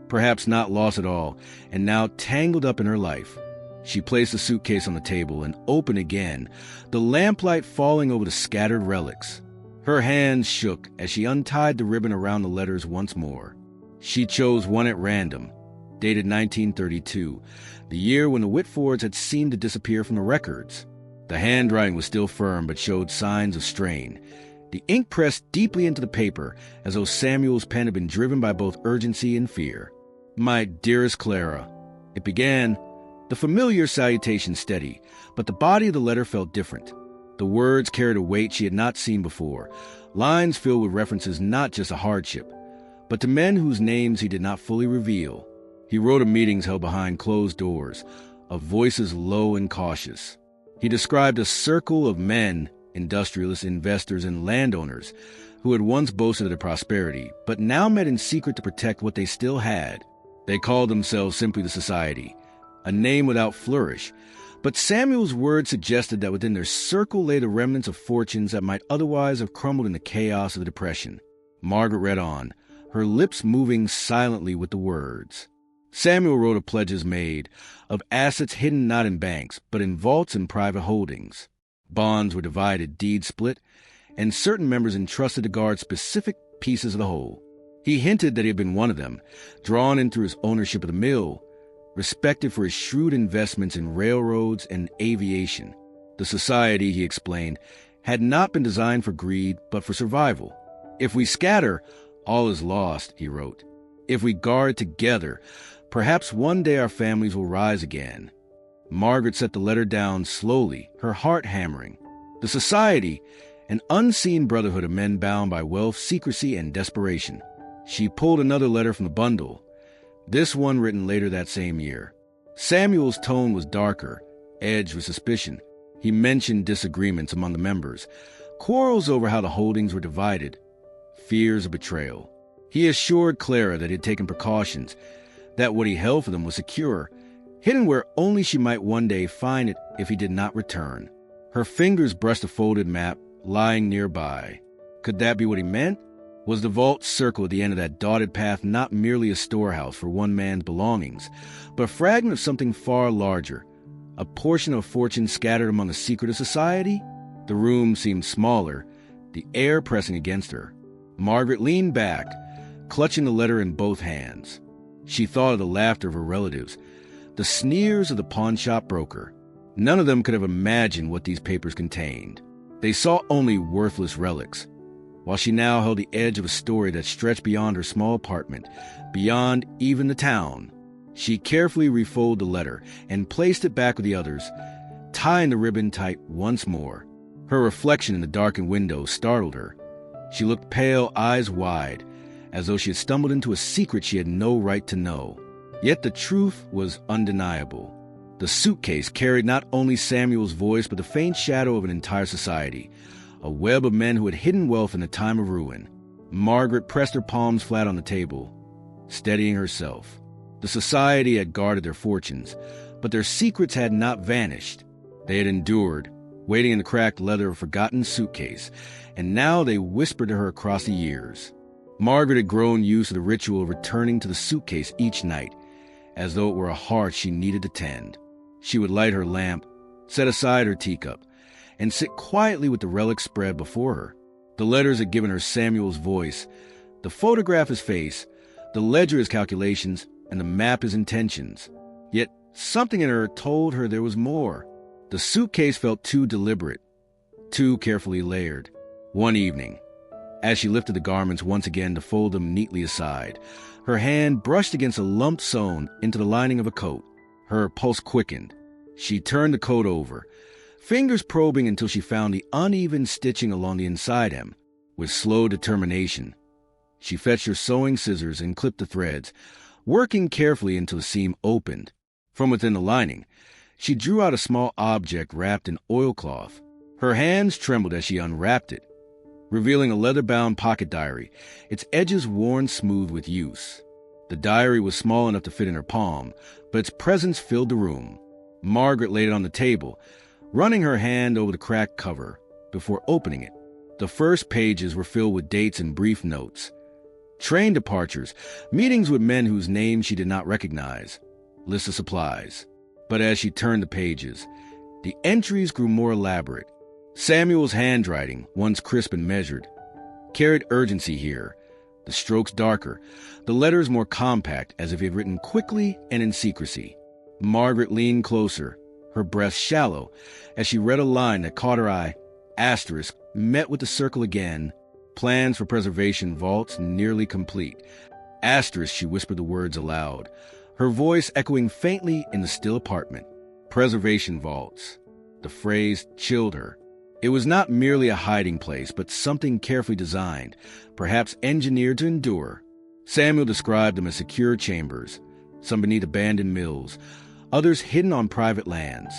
perhaps not lost at all, and now tangled up in her life. She placed the suitcase on the table and opened again, the lamplight falling over the scattered relics. Her hands shook as she untied the ribbon around the letters once more. She chose one at random, dated 1932, the year when the Whitfords had seemed to disappear from the records. The handwriting was still firm but showed signs of strain. The ink pressed deeply into the paper as though Samuel's pen had been driven by both urgency and fear. "My dearest Clara," it began, the familiar salutation steady, but the body of the letter felt different. The words carried a weight she had not seen before, lines filled with references not just to hardship, but to men whose names he did not fully reveal. He wrote of meetings held behind closed doors, of voices low and cautious. He described a circle of men, industrialists, investors, and landowners who had once boasted of their prosperity, but now met in secret to protect what they still had. They called themselves simply the Society, a name without flourish, but Samuel's words suggested that within their circle lay the remnants of fortunes that might otherwise have crumbled in the chaos of the Depression. Margaret read on, her lips moving silently with the words. Samuel wrote of pledges made, of assets hidden not in banks, but in vaults and private holdings. Bonds were divided, deeds split, and certain members entrusted to guard specific pieces of the whole. He hinted that he had been one of them, drawn in through his ownership of the mill, respected for his shrewd investments in railroads and aviation. The Society, he explained, had not been designed for greed, but for survival. If we scatter, all is lost, he wrote. If we guard together, perhaps one day our families will rise again. Margaret set the letter down slowly, her heart hammering. The Society, an unseen brotherhood of men bound by wealth, secrecy, and desperation. She pulled another letter from the bundle, this one written later that same year. Samuel's tone was darker, edged with suspicion. He mentioned disagreements among the members, quarrels over how the holdings were divided, fears of betrayal. He assured Clara that he had taken precautions, that what he held for them was secure, hidden where only she might one day find it if he did not return. Her fingers brushed a folded map lying nearby. Could that be what he meant? Was the vault circle at the end of that dotted path not merely a storehouse for one man's belongings, but a fragment of something far larger, a portion of fortune scattered among a secretive society? The room seemed smaller, the air pressing against her. Margaret leaned back, clutching the letter in both hands. She thought of the laughter of her relatives, the sneers of the pawnshop broker. None of them could have imagined what these papers contained. They saw only worthless relics, while she now held the edge of a story that stretched beyond her small apartment, beyond even the town. She carefully refolded the letter and placed it back with the others, tying the ribbon tight once more. Her reflection in the darkened window startled her. She looked pale, eyes wide, as though she had stumbled into a secret she had no right to know. Yet the truth was undeniable. The suitcase carried not only Samuel's voice, but the faint shadow of an entire society, a web of men who had hidden wealth in a time of ruin. Margaret pressed her palms flat on the table, steadying herself. The Society had guarded their fortunes, but their secrets had not vanished. They had endured, waiting in the cracked leather of a forgotten suitcase, and now they whispered to her across the years. Margaret had grown used to the ritual of returning to the suitcase each night, as though it were a hearth she needed to tend. She would light her lamp, set aside her teacup, and sit quietly with the relic spread before her. The letters had given her Samuel's voice, the photograph his face, the ledger his calculations, and the map his intentions. Yet something in her told her there was more. The suitcase felt too deliberate, too carefully layered. One evening, as she lifted the garments once again to fold them neatly aside, her hand brushed against a lump sewn into the lining of a coat. Her pulse quickened. She turned the coat over, fingers probing until she found the uneven stitching along the inside hem. With slow determination, she fetched her sewing scissors and clipped the threads, working carefully until the seam opened. From within the lining, she drew out a small object wrapped in oilcloth. Her hands trembled as she unwrapped it, revealing a leather-bound pocket diary, its edges worn smooth with use. The diary was small enough to fit in her palm, but its presence filled the room. Margaret laid it on the table, running her hand over the cracked cover before opening it. The first pages were filled with dates and brief notes. Train departures, meetings with men whose names she did not recognize, lists of supplies. But as she turned the pages, the entries grew more elaborate. Samuel's handwriting, once crisp and measured, carried urgency here, the strokes darker, the letters more compact, as if he had written quickly and in secrecy. Margaret leaned closer, her breath shallow, as she read a line that caught her eye. Asterisk, met with the circle again, plans for preservation vaults nearly complete. Asterisk, she whispered the words aloud, her voice echoing faintly in the still apartment. Preservation vaults. The phrase chilled her. It was not merely a hiding place, but something carefully designed, perhaps engineered to endure. Samuel described them as secure chambers, some beneath abandoned mills, others hidden on private lands.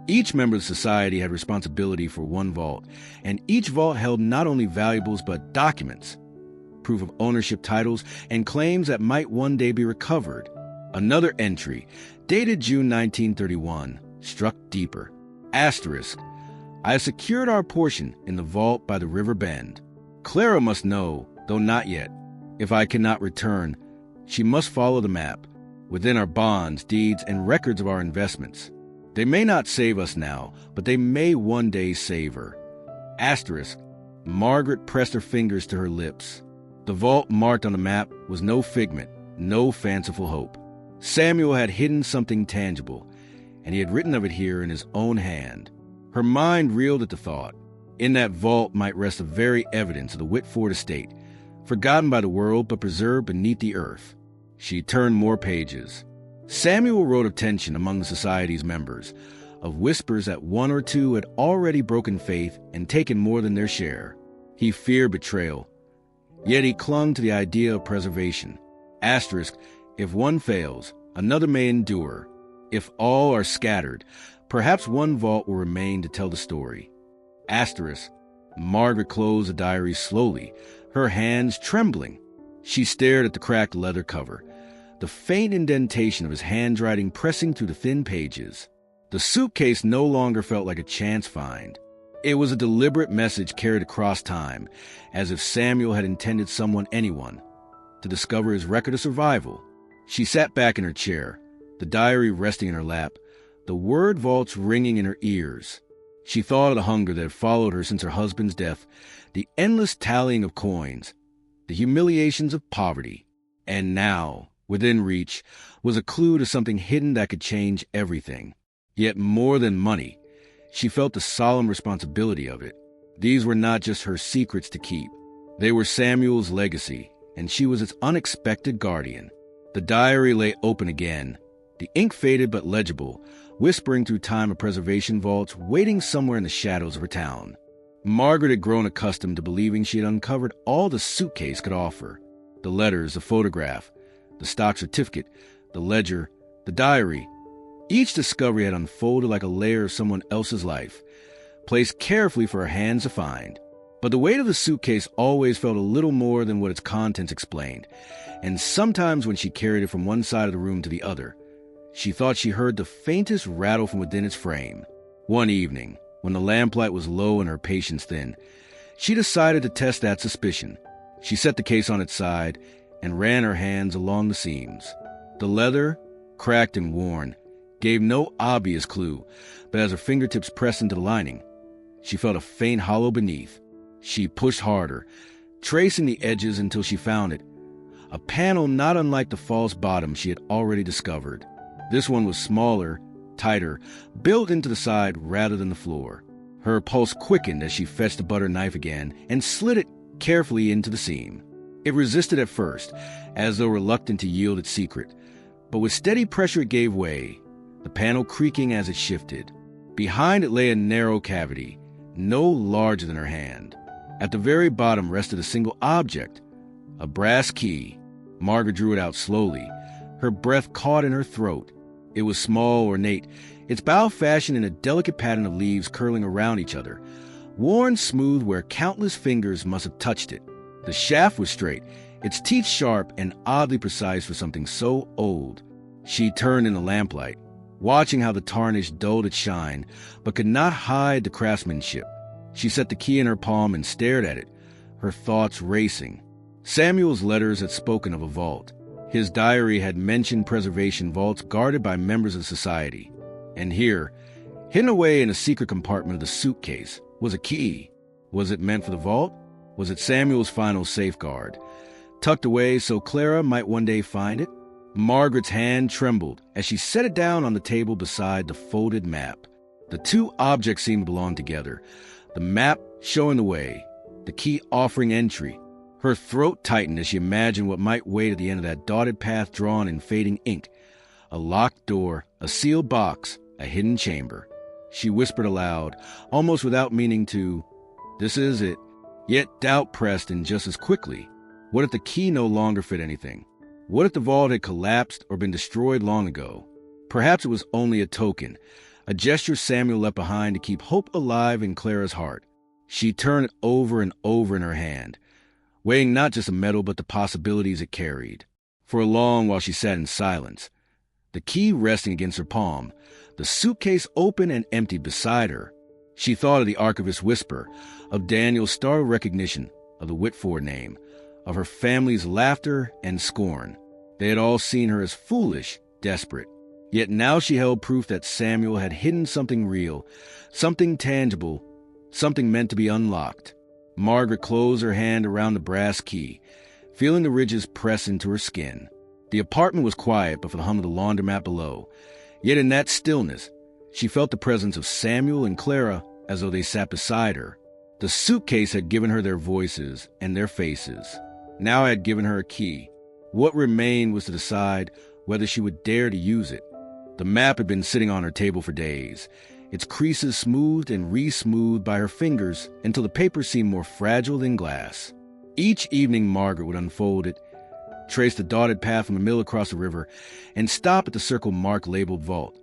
Each member of the society had responsibility for one vault, and each vault held not only valuables but documents, proof of ownership titles, and claims that might one day be recovered. Another entry, dated June 1931, struck deeper. Asterisk, I have secured our portion in the vault by the river bend. Clara must know, though not yet. If I cannot return, she must follow the map, within our bonds, deeds, and records of our investments. They may not save us now, but they may one day save her. Asterisk, Margaret pressed her fingers to her lips. The vault marked on the map was no figment, no fanciful hope. Samuel had hidden something tangible, and he had written of it here in his own hand. Her mind reeled at the thought. In that vault might rest the very evidence of the Whitford estate, forgotten by the world but preserved beneath the earth. She turned more pages. Samuel wrote of tension among the society's members, of whispers that one or two had already broken faith and taken more than their share. He feared betrayal, yet he clung to the idea of preservation. Asterisk, if one fails, another may endure. If all are scattered, perhaps one vault will remain to tell the story. Asterisk, Margaret closed the diary slowly, her hands trembling. She stared at the cracked leather cover, the faint indentation of his handwriting pressing through the thin pages. The suitcase no longer felt like a chance find. It was a deliberate message carried across time, as if Samuel had intended anyone, to discover his record of survival. She sat back in her chair, the diary resting in her lap, the word vaults ringing in her ears. She thought of the hunger that had followed her since her husband's death, the endless tallying of coins, the humiliations of poverty. And now, within reach, was a clue to something hidden that could change everything. Yet more than money, she felt the solemn responsibility of it. These were not just her secrets to keep. They were Samuel's legacy, and she was its unexpected guardian. The diary lay open again, the ink faded but legible, whispering through time of preservation vaults waiting somewhere in the shadows of her town. Margaret had grown accustomed to believing she had uncovered all the suitcase could offer. The letters, the photograph, the stock certificate, the ledger, the diary. Each discovery had unfolded like a layer of someone else's life, placed carefully for her hands to find. But the weight of the suitcase always felt a little more than what its contents explained, and sometimes when she carried it from one side of the room to the other, she thought she heard the faintest rattle from within its frame. One evening, when the lamplight was low and her patience thin, she decided to test that suspicion. She set the case on its side and ran her hands along the seams. The leather, cracked and worn, gave no obvious clue, but as her fingertips pressed into the lining, she felt a faint hollow beneath. She pushed harder, tracing the edges until she found it, a panel not unlike the false bottom she had already discovered. This one was smaller, tighter, built into the side rather than the floor. Her pulse quickened as she fetched the butter knife again and slid it carefully into the seam. It resisted at first, as though reluctant to yield its secret, but with steady pressure it gave way, the panel creaking as it shifted. Behind it lay a narrow cavity, no larger than her hand. At the very bottom rested a single object, a brass key. Margaret drew it out slowly, her breath caught in her throat. It was small, ornate, its bow fashioned in a delicate pattern of leaves curling around each other, worn smooth where countless fingers must have touched it. The shaft was straight, its teeth sharp and oddly precise for something so old. She turned in the lamplight, watching how the tarnish dulled its shine, but could not hide the craftsmanship. She set the key in her palm and stared at it, her thoughts racing. Samuel's letters had spoken of a vault. His diary had mentioned preservation vaults guarded by members of society. And here, hidden away in a secret compartment of the suitcase, was a key. Was it meant for the vault? Was it Samuel's final safeguard, tucked away so Clara might one day find it? Margaret's hand trembled as she set it down on the table beside the folded map. The two objects seemed to belong together, the map showing the way, the key offering entry. Her throat tightened as she imagined what might wait at the end of that dotted path drawn in fading ink. A locked door, a sealed box, a hidden chamber. She whispered aloud, almost without meaning to, "This is it." Yet doubt pressed in just as quickly. What if the key no longer fit anything? What if the vault had collapsed or been destroyed long ago? Perhaps it was only a token, a gesture Samuel left behind to keep hope alive in Clara's heart. She turned it over and over in her hand, weighing not just the metal but the possibilities it carried. For a long while she sat in silence, the key resting against her palm, the suitcase open and empty beside her. She thought of the archivist's whisper, of Daniel's startled recognition of the Whitford name, of her family's laughter and scorn. They had all seen her as foolish, desperate. Yet now she held proof that Samuel had hidden something real, something tangible, something meant to be unlocked. Margaret closed her hand around the brass key, feeling the ridges press into her skin. The apartment was quiet but for the hum of the laundromat below. Yet in that stillness, she felt the presence of Samuel and Clara as though they sat beside her. The suitcase had given her their voices and their faces. Now it had given her a key. What remained was to decide whether she would dare to use it. The map had been sitting on her table for days, its creases smoothed and re-smoothed by her fingers until the paper seemed more fragile than glass. Each evening Margaret would unfold it, trace the dotted path from the mill across the river, and stop at the circle marked labeled vault.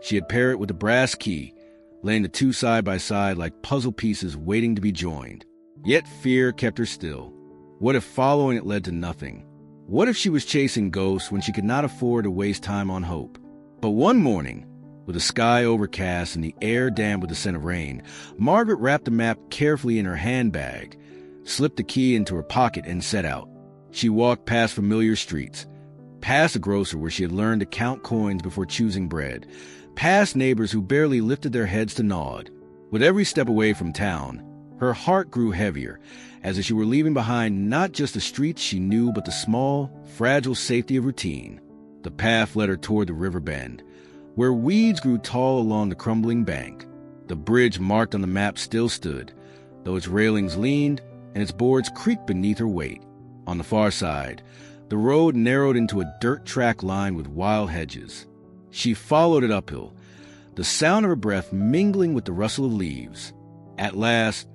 She'd pair it with the brass key, laying the two side by side like puzzle pieces waiting to be joined. Yet fear kept her still. What if following it led to nothing? What if she was chasing ghosts when she could not afford to waste time on hope? But one morning, with the sky overcast and the air damp with the scent of rain, Margaret wrapped the map carefully in her handbag, slipped the key into her pocket, and set out. She walked past familiar streets, past a grocer where she had learned to count coins before choosing bread, past neighbors who barely lifted their heads to nod. With every step away from town, her heart grew heavier, as if she were leaving behind not just the streets she knew but the small, fragile safety of routine. The path led her toward the river bend, where weeds grew tall along the crumbling bank. The bridge marked on the map still stood, though its railings leaned and its boards creaked beneath her weight. On the far side, the road narrowed into a dirt track lined with wild hedges. She followed it uphill, the sound of her breath mingling with the rustle of leaves. At last,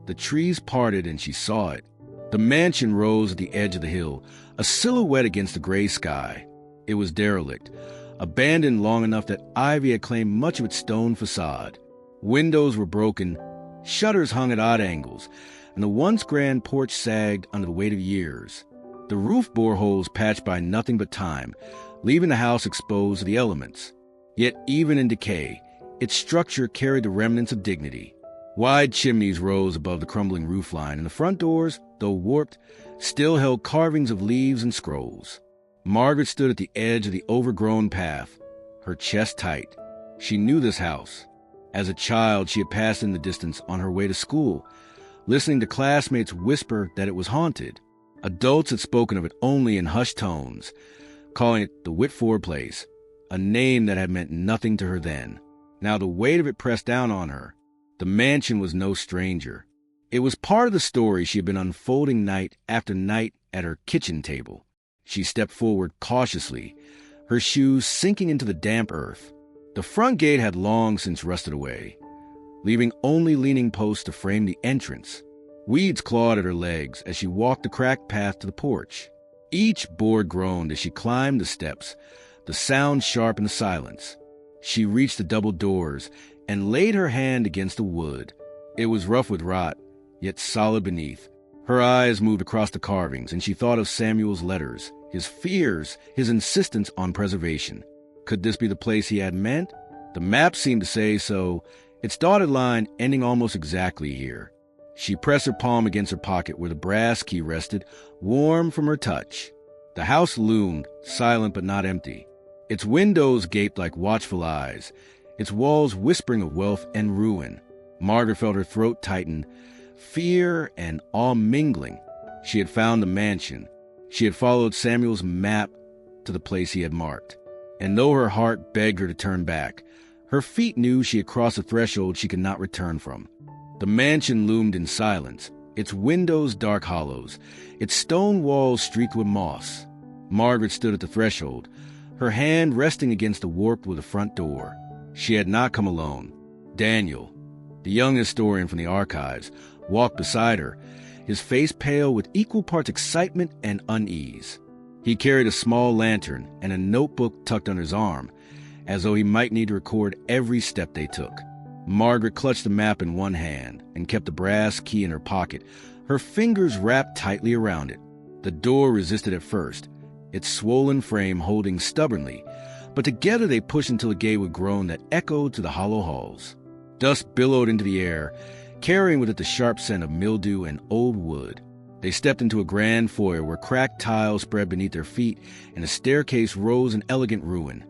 the trees parted and she saw it. The mansion rose at the edge of the hill, a silhouette against the gray sky. It was derelict, abandoned long enough that ivy had claimed much of its stone facade. Windows were broken, shutters hung at odd angles, and the once grand porch sagged under the weight of years. The roof bore holes patched by nothing but time, leaving the house exposed to the elements. Yet even in decay, its structure carried the remnants of dignity. Wide chimneys rose above the crumbling roofline, and the front doors, though warped, still held carvings of leaves and scrolls. Margaret stood at the edge of the overgrown path, her chest tight. She knew this house. As a child, she had passed in the distance on her way to school, listening to classmates whisper that it was haunted. Adults had spoken of it only in hushed tones, calling it the Whitford place, a name that had meant nothing to her then. Now the weight of it pressed down on her. The mansion was no stranger. It was part of the story she had been unfolding night after night at her kitchen table. She stepped forward cautiously, her shoes sinking into the damp earth. The front gate had long since rusted away, leaving only leaning posts to frame the entrance. Weeds clawed at her legs as she walked the cracked path to the porch. Each board groaned as she climbed the steps, the sound sharp in the silence. She reached the double doors and laid her hand against the wood. It was rough with rot, yet solid beneath. Her eyes moved across the carvings, and she thought of Samuel's letters, his fears, his insistence on preservation. Could this be the place he had meant? The map seemed to say so, its dotted line ending almost exactly here. She pressed her palm against her pocket where the brass key rested, warm from her touch. The house loomed, silent but not empty. Its windows gaped like watchful eyes, its walls whispering of wealth and ruin. Margaret felt her throat tighten, fear and awe mingling. She had found the mansion. She had followed Samuel's map to the place he had marked. And though her heart begged her to turn back, her feet knew she had crossed a threshold she could not return from. The mansion loomed in silence, its windows dark hollows, its stone walls streaked with moss. Margaret stood at the threshold, her hand resting against the warp of the front door. She had not come alone. Daniel, the young historian from the archives, walked beside her, his face pale with equal parts excitement and unease. He carried a small lantern and a notebook tucked under his arm, as though he might need to record every step they took. Margaret clutched the map in one hand and kept the brass key in her pocket, her fingers wrapped tightly around it. The door resisted at first, its swollen frame holding stubbornly, but together they pushed until it gave a groan that echoed to the hollow halls. Dust billowed into the air, carrying with it the sharp scent of mildew and old wood. They stepped into a grand foyer where cracked tiles spread beneath their feet and a staircase rose in elegant ruin,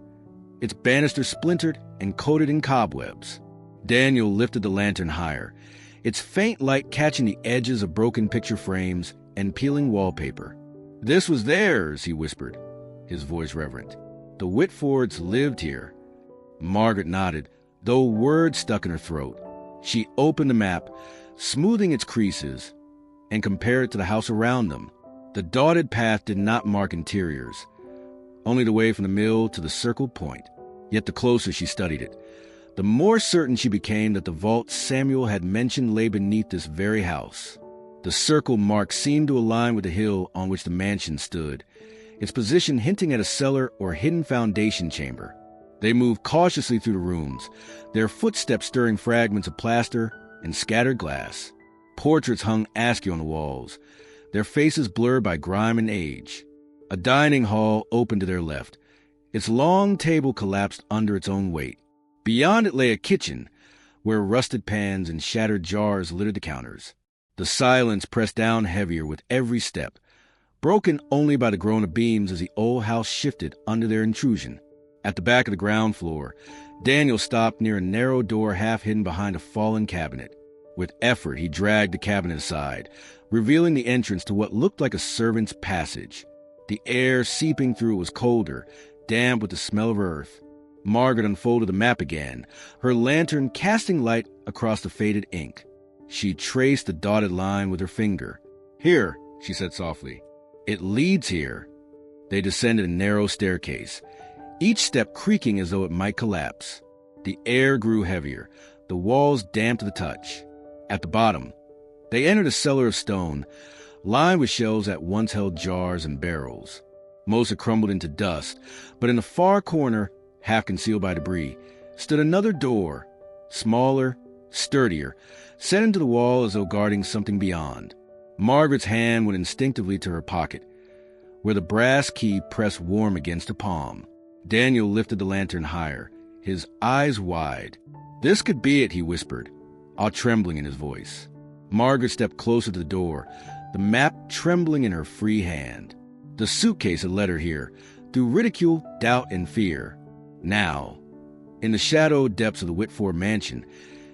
its banisters splintered and coated in cobwebs. Daniel lifted the lantern higher, its faint light catching the edges of broken picture frames and peeling wallpaper. "This was theirs," he whispered, his voice reverent. "The Whitfords lived here." Margaret nodded, though words stuck in her throat. She opened the map, smoothing its creases, and compared it to the house around them. The dotted path did not mark interiors, only the way from the mill to the circled point. Yet the closer she studied it, the more certain she became that the vault Samuel had mentioned lay beneath this very house. The circle mark seemed to align with the hill on which the mansion stood, its position hinting at a cellar or hidden foundation chamber. They moved cautiously through the rooms, their footsteps stirring fragments of plaster and scattered glass. Portraits hung askew on the walls, their faces blurred by grime and age. A dining hall opened to their left, its long table collapsed under its own weight. Beyond it lay a kitchen, where rusted pans and shattered jars littered the counters. The silence pressed down heavier with every step, broken only by the groan of beams as the old house shifted under their intrusion. At the back of the ground floor, Daniel stopped near a narrow door half hidden behind a fallen cabinet. With effort, he dragged the cabinet aside, revealing the entrance to what looked like a servant's passage. The air seeping through it was colder, damp with the smell of earth. Margaret unfolded the map again, her lantern casting light across the faded ink. She traced the dotted line with her finger. "Here," she said softly. "It leads here." They descended a narrow staircase, each step creaking as though it might collapse. The air grew heavier, the walls damp to the touch. At the bottom, they entered a cellar of stone, lined with shelves that once held jars and barrels. Most had crumbled into dust, but in the far corner, half concealed by debris, stood another door, smaller, sturdier, set into the wall as though guarding something beyond. Margaret's hand went instinctively to her pocket, where the brass key pressed warm against her palm. Daniel lifted the lantern higher, his eyes wide. "This could be it," he whispered, all trembling in his voice. Margaret stepped closer to the door, the map trembling in her free hand. The suitcase had led her here, through ridicule, doubt, and fear. Now, in the shadowed depths of the Whitford mansion,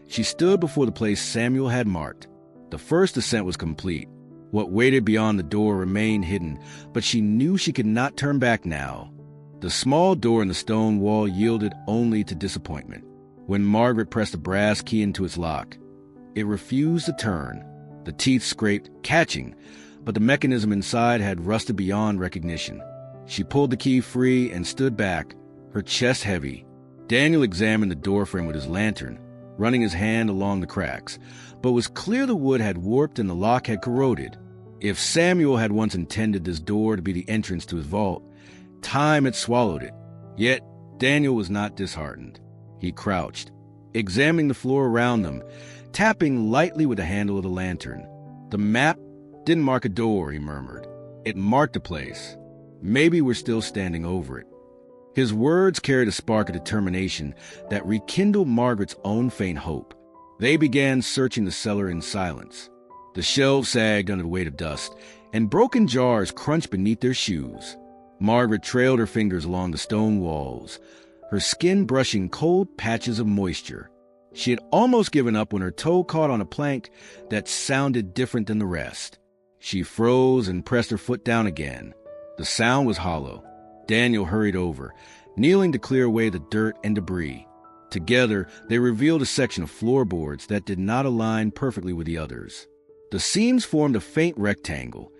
she stood before the place Samuel had marked. The first ascent was complete. What waited beyond the door remained hidden, but she knew she could not turn back now. The small door in the stone wall yielded only to disappointment. When Margaret pressed the brass key into its lock, it refused to turn. The teeth scraped, catching, but the mechanism inside had rusted beyond recognition. She pulled the key free and stood back, her chest heavy. Daniel examined the doorframe with his lantern, running his hand along the cracks, but it was clear the wood had warped and the lock had corroded. If Samuel had once intended this door to be the entrance to his vault, time had swallowed it. Yet Daniel was not disheartened. He crouched, examining the floor around them, tapping lightly with the handle of the lantern. "The map didn't mark a door," he murmured. "It marked a place. Maybe we're still standing over it." His words carried a spark of determination that rekindled Margaret's own faint hope. They began searching the cellar in silence. The shelves sagged under the weight of dust, and broken jars crunched beneath their shoes. Margaret trailed her fingers along the stone walls, her skin brushing cold patches of moisture. She had almost given up when her toe caught on a plank that sounded different than the rest. She froze and pressed her foot down again. The sound was hollow. Daniel hurried over, kneeling to clear away the dirt and debris. Together, they revealed a section of floorboards that did not align perfectly with the others. The seams formed a faint rectangle,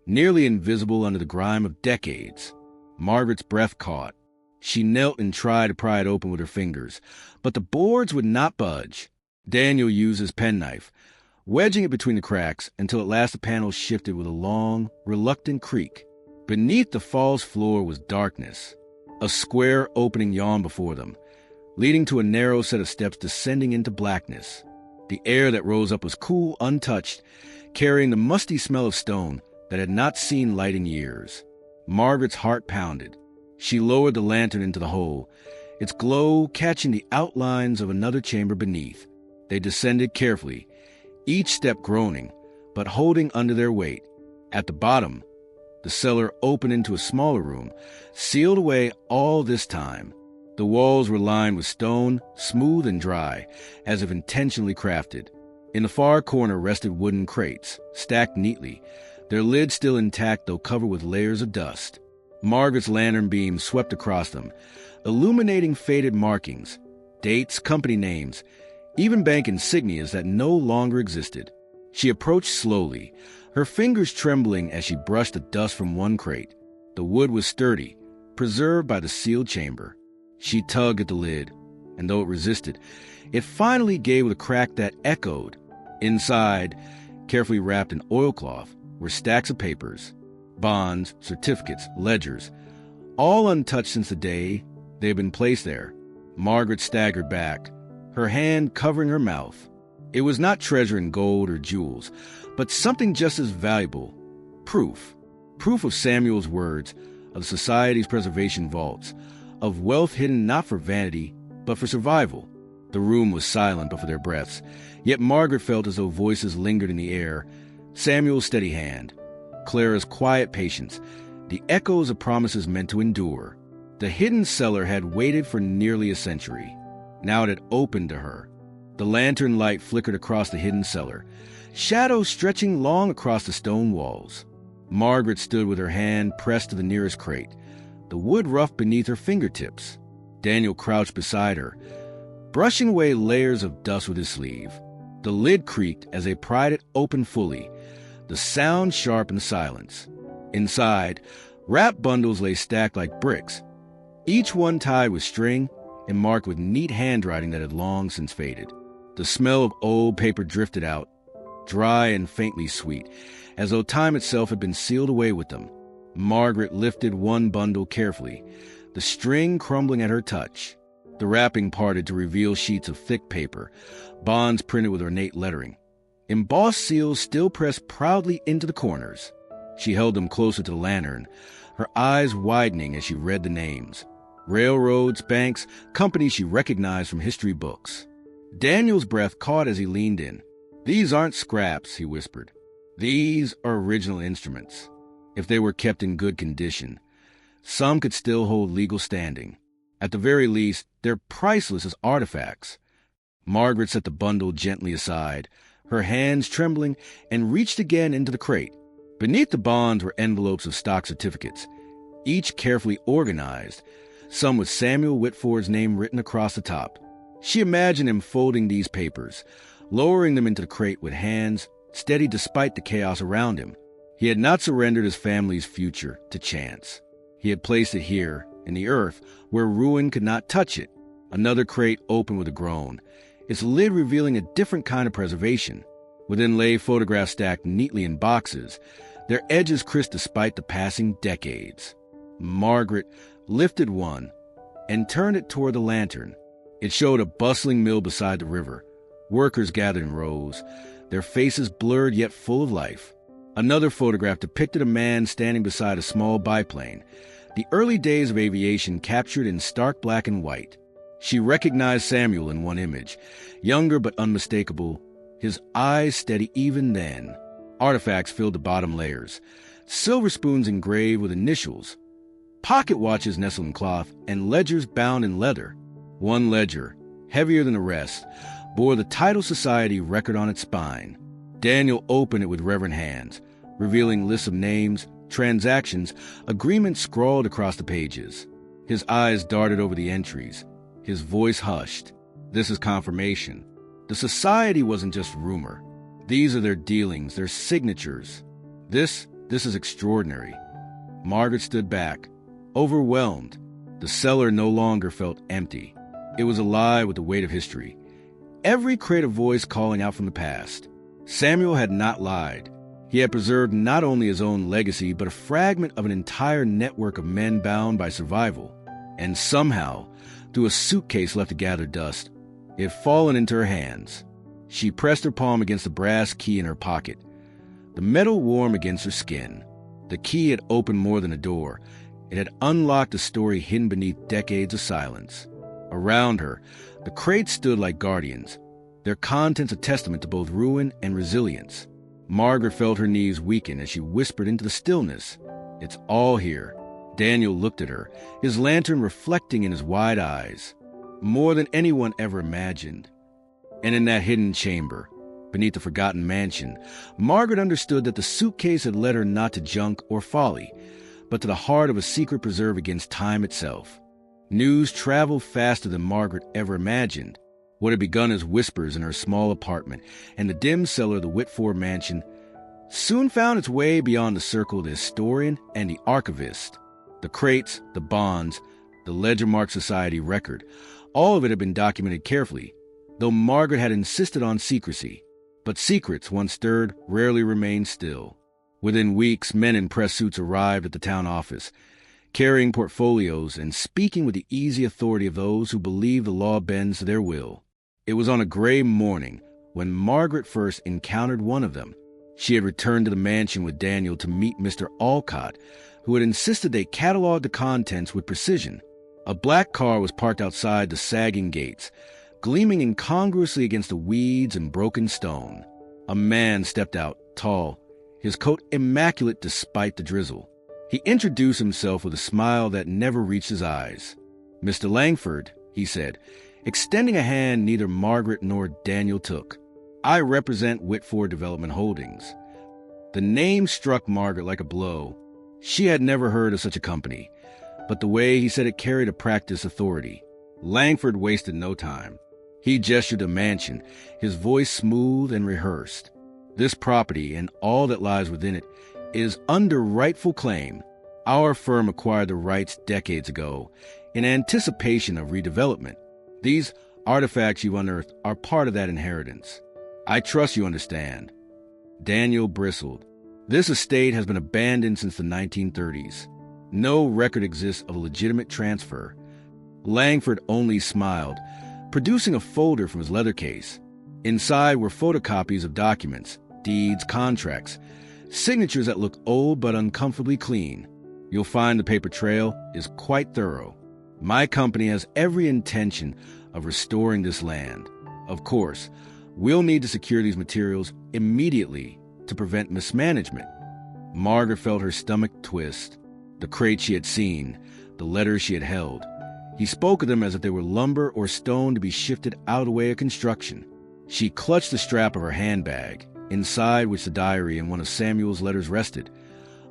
nearly invisible under the grime of decades. Margaret's breath caught. She knelt and tried to pry it open with her fingers, but the boards would not budge. Daniel used his penknife, wedging it between the cracks until at last the panel shifted with a long, reluctant creak. Beneath the false floor was darkness, A square opening yawned before them, leading to a narrow set of steps descending into blackness. The air that rose up was cool, untouched, carrying the musty smell of stone that had not seen light in years. Margaret's heart pounded. She lowered the lantern into the hole, its glow catching the outlines of another chamber beneath. They descended carefully, each step groaning, but holding under their weight. At the bottom, the cellar opened into a smaller room, sealed away all this time. The walls were lined with stone, smooth and dry, as if intentionally crafted. In the far corner rested wooden crates, stacked neatly, their lids still intact though covered with layers of dust. Margaret's lantern beam swept across them, illuminating faded markings, dates, company names, even bank insignias that no longer existed. She approached slowly, her fingers trembling as she brushed the dust from one crate. The wood was sturdy, preserved by the sealed chamber. She tugged at the lid, and though it resisted, it finally gave with a crack that echoed. Inside, carefully wrapped in oilcloth, were stacks of papers, bonds, certificates, ledgers, all untouched since the day they had been placed there. Margaret staggered back, her hand covering her mouth. It was not treasure in gold or jewels, but something just as valuable. Proof. Proof of Samuel's words, of the Society's preservation vaults, of wealth hidden not for vanity, but for survival. The room was silent but for their breaths, yet Margaret felt as though voices lingered in the air. Samuel's steady hand, Clara's quiet patience, the echoes of promises meant to endure. The hidden cellar had waited for nearly a century. Now it had opened to her. The lantern light flickered across the hidden cellar, shadows stretching long across the stone walls. Margaret stood with her hand pressed to the nearest crate, the wood rough beneath her fingertips. Daniel crouched beside her, brushing away layers of dust with his sleeve. The lid creaked as they pried it open fully, the sound sharp in the silence. Inside, wrapped bundles lay stacked like bricks, each one tied with string and marked with neat handwriting that had long since faded. The smell of old paper drifted out, dry and faintly sweet, as though time itself had been sealed away with them. Margaret lifted one bundle carefully, the string crumbling at her touch. The wrapping parted to reveal sheets of thick paper, bonds printed with ornate lettering. Embossed seals still pressed proudly into the corners. She held them closer to the lantern, her eyes widening as she read the names. Railroads, banks, companies she recognized from history books. Daniel's breath caught as he leaned in. "These aren't scraps," he whispered. "These are original instruments. If they were kept in good condition, some could still hold legal standing. At the very least, they're priceless as artifacts." Margaret set the bundle gently aside, her hands trembling, and reached again into the crate. Beneath the bonds were envelopes of stock certificates, each carefully organized, some with Samuel Whitford's name written across the top. She imagined him folding these papers, lowering them into the crate with hands steady despite the chaos around him. He had not surrendered his family's future to chance. He had placed it here, in the earth, where ruin could not touch it. Another crate opened with a groan, its lid revealing a different kind of preservation. Within lay photographs stacked neatly in boxes, their edges crisp despite the passing decades. Margaret lifted one and turned it toward the lantern. It showed a bustling mill beside the river. Workers gathered in rows, their faces blurred yet full of life. Another photograph depicted a man standing beside a small biplane, the early days of aviation captured in stark black and white. She recognized Samuel in one image, younger but unmistakable, his eyes steady even then. Artifacts filled the bottom layers, silver spoons engraved with initials, pocket watches nestled in cloth, and ledgers bound in leather. One ledger, heavier than the rest, bore the Title Society record on its spine. Daniel opened it with reverent hands, revealing lists of names, transactions, agreements scrawled across the pages. His eyes darted over the entries, his voice hushed. "This is confirmation. The Society wasn't just rumor. These are their dealings, their signatures. This is extraordinary." Margaret stood back, overwhelmed. The cellar no longer felt empty. It was alive with the weight of history. Every creative voice calling out from the past. Samuel had not lied. He had preserved not only his own legacy, but a fragment of an entire network of men bound by survival. And somehow, through a suitcase left to gather dust, it had fallen into her hands. She pressed her palm against the brass key in her pocket, the metal warm against her skin. The key had opened more than a door. It had unlocked a story hidden beneath decades of silence. Around her, the crates stood like guardians, their contents a testament to both ruin and resilience. Margaret felt her knees weaken as she whispered into the stillness, "It's all here." Daniel looked at her, his lantern reflecting in his wide eyes. More than anyone ever imagined. And in that hidden chamber, beneath the forgotten mansion, Margaret understood that the suitcase had led her not to junk or folly, but to the heart of a secret preserve against time itself. News traveled faster than Margaret ever imagined. What had begun as whispers in her small apartment and the dim cellar of the Whitford mansion soon found its way beyond the circle of the historian and the archivist. The crates, the bonds, the ledger-marked society record, all of it had been documented carefully, though Margaret had insisted on secrecy. But secrets, once stirred, rarely remained still. Within weeks, men in press suits arrived at the town office, carrying portfolios and speaking with the easy authority of those who believe the law bends to their will. It was on a gray morning when Margaret first encountered one of them. She had returned to the mansion with Daniel to meet Mr. Alcott, who had insisted they catalog the contents with precision. A black car was parked outside the sagging gates, gleaming incongruously against the weeds and broken stone. A man stepped out, tall, his coat immaculate despite the drizzle. He introduced himself with a smile that never reached his eyes. "Mr. Langford," he said, extending a hand neither Margaret nor Daniel took. "I represent Whitford Development Holdings." The name struck Margaret like a blow. She had never heard of such a company, but the way he said it carried a practiced authority. Langford wasted no time. He gestured to the mansion, his voice smooth and rehearsed. "This property and all that lies within it is under rightful claim. Our firm acquired the rights decades ago in anticipation of redevelopment. These artifacts you've unearthed are part of that inheritance. I trust you understand." Daniel bristled. "This estate has been abandoned since the 1930s. No record exists of a legitimate transfer." Langford only smiled, producing a folder from his leather case. Inside were photocopies of documents, deeds, contracts, signatures that look old but uncomfortably clean. "You'll find the paper trail is quite thorough. My company has every intention of restoring this land. Of course, we'll need to secure these materials immediately to prevent mismanagement." Margaret felt her stomach twist. The crates she had seen, the letters she had held. He spoke of them as if they were lumber or stone to be shifted out of the way of construction. She clutched the strap of her handbag, inside which the diary and one of Samuel's letters rested,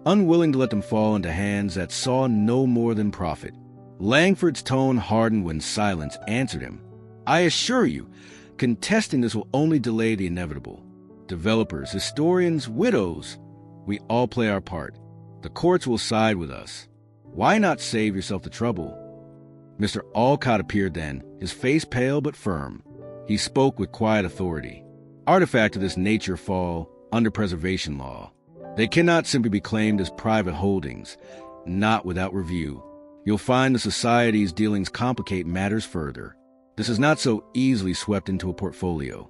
unwilling to let them fall into hands that saw no more than profit. Langford's tone hardened when silence answered him. "I assure you, contesting this will only delay the inevitable. Developers, historians, widows, we all play our part. The courts will side with us. Why not save yourself the trouble?" Mr. Alcott appeared then, his face pale but firm. He spoke with quiet authority. "Artifacts of this nature fall under preservation law. They cannot simply be claimed as private holdings, not without review. You'll find the society's dealings complicate matters further. This is not so easily swept into a portfolio."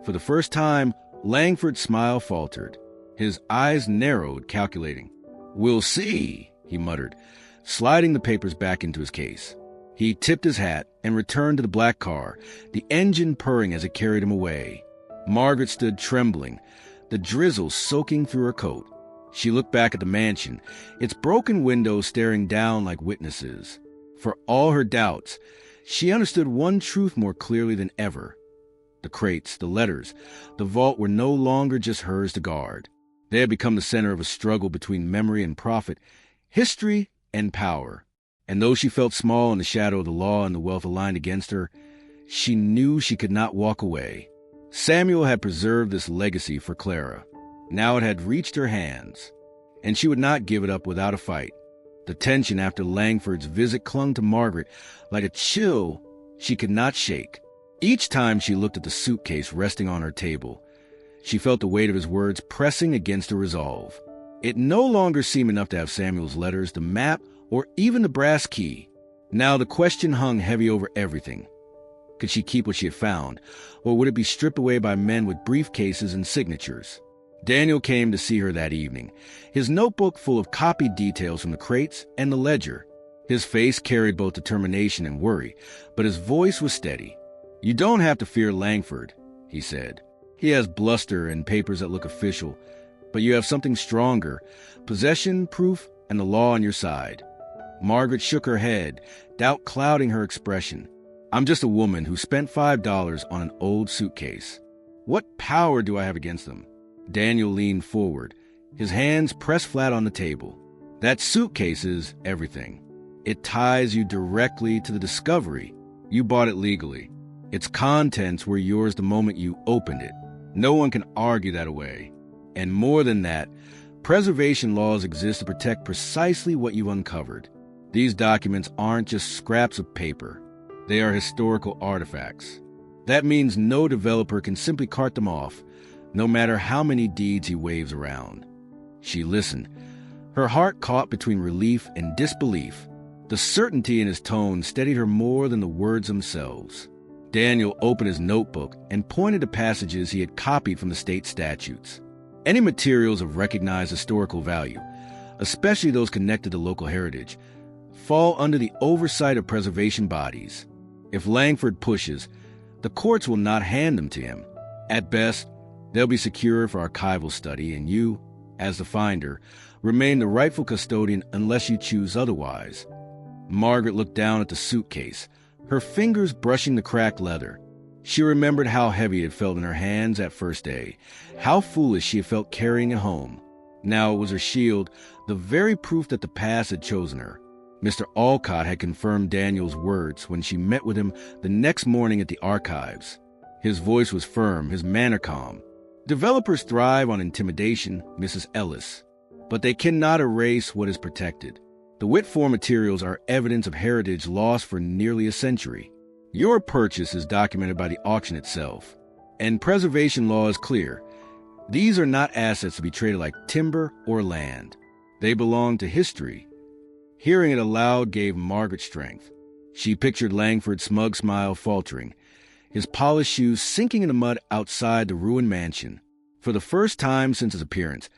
For the first time, Langford's smile faltered. His eyes narrowed, calculating. "We'll see," he muttered, sliding the papers back into his case. He tipped his hat and returned to the black car, the engine purring as it carried him away. Margaret stood trembling, the drizzle soaking through her coat. She looked back at the mansion, its broken windows staring down like witnesses. For all her doubts, she understood one truth more clearly than ever. The crates, the letters, the vault were no longer just hers to guard. They had become the center of a struggle between memory and profit, history and power. And though she felt small in the shadow of the law and the wealth aligned against her, she knew she could not walk away. Samuel had preserved this legacy for Clara. Now it had reached her hands, and she would not give it up without a fight. The tension after Langford's visit clung to Margaret like a chill she could not shake. Each time she looked at the suitcase resting on her table, she felt the weight of his words pressing against her resolve. It no longer seemed enough to have Samuel's letters, the map, or even the brass key. Now the question hung heavy over everything. Could she keep what she had found, or would it be stripped away by men with briefcases and signatures? Daniel came to see her that evening, his notebook full of copied details from the crates and the ledger. His face carried both determination and worry, but his voice was steady. "You don't have to fear Langford," he said. "He has bluster and papers that look official, but you have something stronger, possession, proof, and the law on your side." Margaret shook her head, doubt clouding her expression. "I'm just a woman who spent $5 on an old suitcase. What power do I have against them?" Daniel leaned forward, his hands pressed flat on the table. "That suitcase is everything. It ties you directly to the discovery. You bought it legally. Its contents were yours the moment you opened it. No one can argue that away. And more than that, preservation laws exist to protect precisely what you've uncovered. These documents aren't just scraps of paper. They are historical artifacts. That means no developer can simply cart them off, no matter how many deeds he waves around." She listened, her heart caught between relief and disbelief. The certainty in his tone steadied her more than the words themselves. Daniel opened his notebook and pointed to passages he had copied from the state statutes. Any materials of recognized historical value, especially those connected to local heritage, fall under the oversight of preservation bodies. If Langford pushes, the courts will not hand them to him. At best, they'll be secured for archival study, and you, as the finder, remain the rightful custodian unless you choose otherwise. Margaret looked down at the suitcase, her fingers brushing the cracked leather. She remembered how heavy it felt in her hands that first day, how foolish she had felt carrying it home. Now it was her shield, the very proof that the past had chosen her. Mr. Alcott had confirmed Daniel's words when she met with him the next morning at the archives. His voice was firm, his manner calm. "Developers thrive on intimidation, Mrs. Ellis, but they cannot erase what is protected. The Whitford materials are evidence of heritage lost for nearly a century. Your purchase is documented by the auction itself, and preservation law is clear. These are not assets to be traded like timber or land. They belong to history." Hearing it aloud gave Margaret strength. She pictured Langford's smug smile faltering, his polished shoes sinking in the mud outside the ruined mansion. For the first time since his appearance,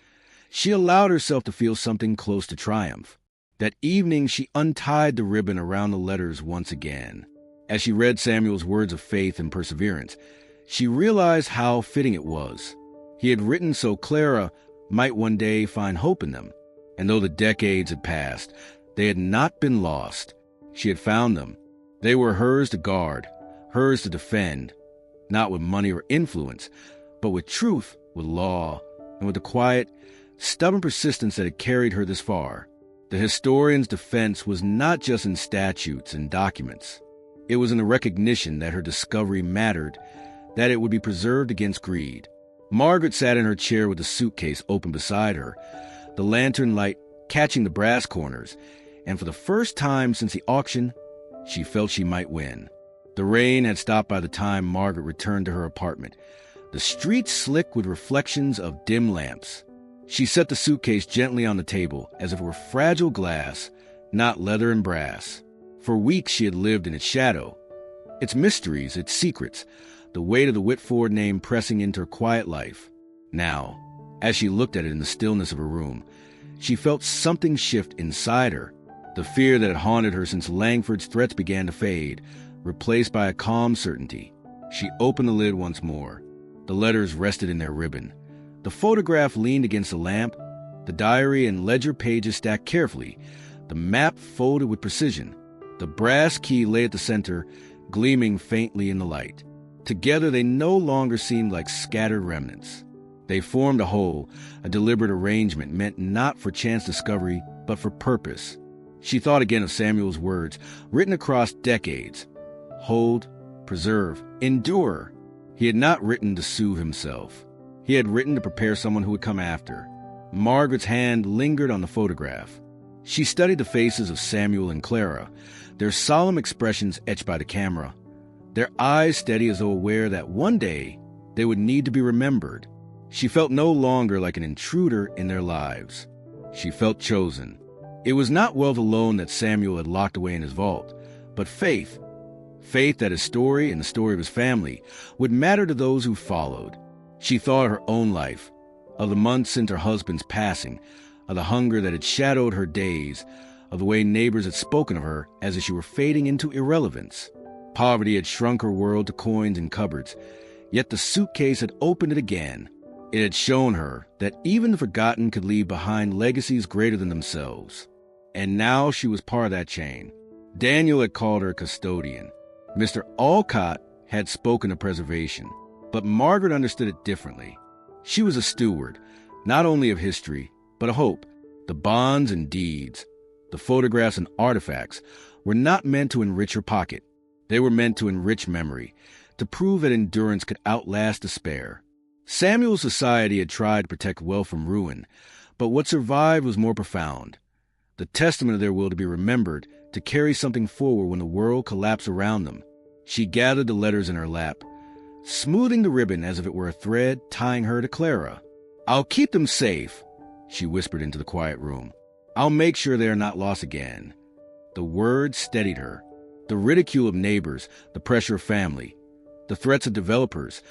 she allowed herself to feel something close to triumph. That evening, she untied the ribbon around the letters once again. As she read Samuel's words of faith and perseverance, she realized how fitting it was. He had written so Clara might one day find hope in them. And though the decades had passed, they had not been lost. She had found them. They were hers to guard, hers to defend, not with money or influence, but with truth, with law, and with the quiet, stubborn persistence that had carried her this far. The historian's defense was not just in statutes and documents. It was in the recognition that her discovery mattered, that it would be preserved against greed. Margaret sat in her chair with the suitcase open beside her, the lantern light catching the brass corners, and for the first time since the auction, she felt she might win. The rain had stopped by the time Margaret returned to her apartment, the streets slick with reflections of dim lamps. She set the suitcase gently on the table, as if it were fragile glass, not leather and brass. For weeks she had lived in its shadow, its mysteries, its secrets, the weight of the Whitford name pressing into her quiet life. Now, as she looked at it in the stillness of her room, she felt something shift inside her. The fear that had haunted her since Langford's threats began to fade, replaced by a calm certainty. She opened the lid once more. The letters rested in their ribbon. The photograph leaned against the lamp, the diary and ledger pages stacked carefully, the map folded with precision. The brass key lay at the center, gleaming faintly in the light. Together they no longer seemed like scattered remnants. They formed a whole, a deliberate arrangement meant not for chance discovery, but for purpose. She thought again of Samuel's words, written across decades. Hold, preserve, endure. He had not written to soothe himself. He had written to prepare someone who would come after. Margaret's hand lingered on the photograph. She studied the faces of Samuel and Clara, their solemn expressions etched by the camera, their eyes steady as though aware that one day they would need to be remembered. She felt no longer like an intruder in their lives. She felt chosen. It was not wealth alone that Samuel had locked away in his vault. but faith. Faith that his story and the story of his family would matter to those who followed. She thought of her own life, of the months since her husband's passing, of the hunger that had shadowed her days, of the way neighbors had spoken of her as if she were fading into irrelevance. Poverty had shrunk her world to coins and cupboards, yet the suitcase had opened it again. It had shown her that even the forgotten could leave behind legacies greater than themselves. And now she was part of that chain. Daniel had called her custodian. Mr. Alcott had spoken of preservation, but Margaret understood it differently. She was a steward, not only of history, but of hope. The bonds and deeds, the photographs and artifacts were not meant to enrich her pocket. They were meant to enrich memory, to prove that endurance could outlast despair. Samuel's society had tried to protect wealth from ruin, but what survived was more profound. The testament of their will to be remembered, to carry something forward when the world collapsed around them. She gathered the letters in her lap, smoothing the ribbon as if it were a thread tying her to Clara. "I'll keep them safe," she whispered into the quiet room. "I'll make sure they are not lost again." The words steadied her. The ridicule of neighbors, the pressure of family, the threats of developers,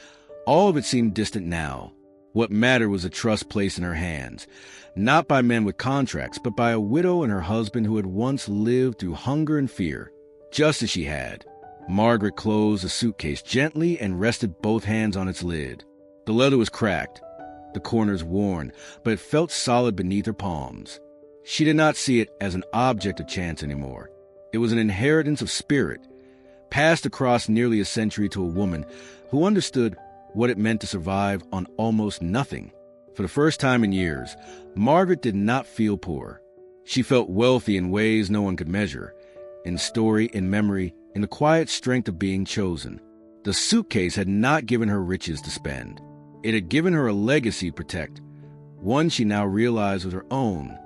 all of it seemed distant now. What mattered was the trust placed in her hands, not by men with contracts, but by a widow and her husband who had once lived through hunger and fear, just as she had. Margaret closed the suitcase gently and rested both hands on its lid. The leather was cracked, the corners worn, but it felt solid beneath her palms. She did not see it as an object of chance anymore. It was an inheritance of spirit, passed across nearly a century to a woman who understood what it meant to survive on almost nothing. For the first time in years, Margaret did not feel poor. She felt wealthy in ways no one could measure, in story, in memory, in the quiet strength of being chosen. The suitcase had not given her riches to spend. It had given her a legacy to protect, one she now realized was her own.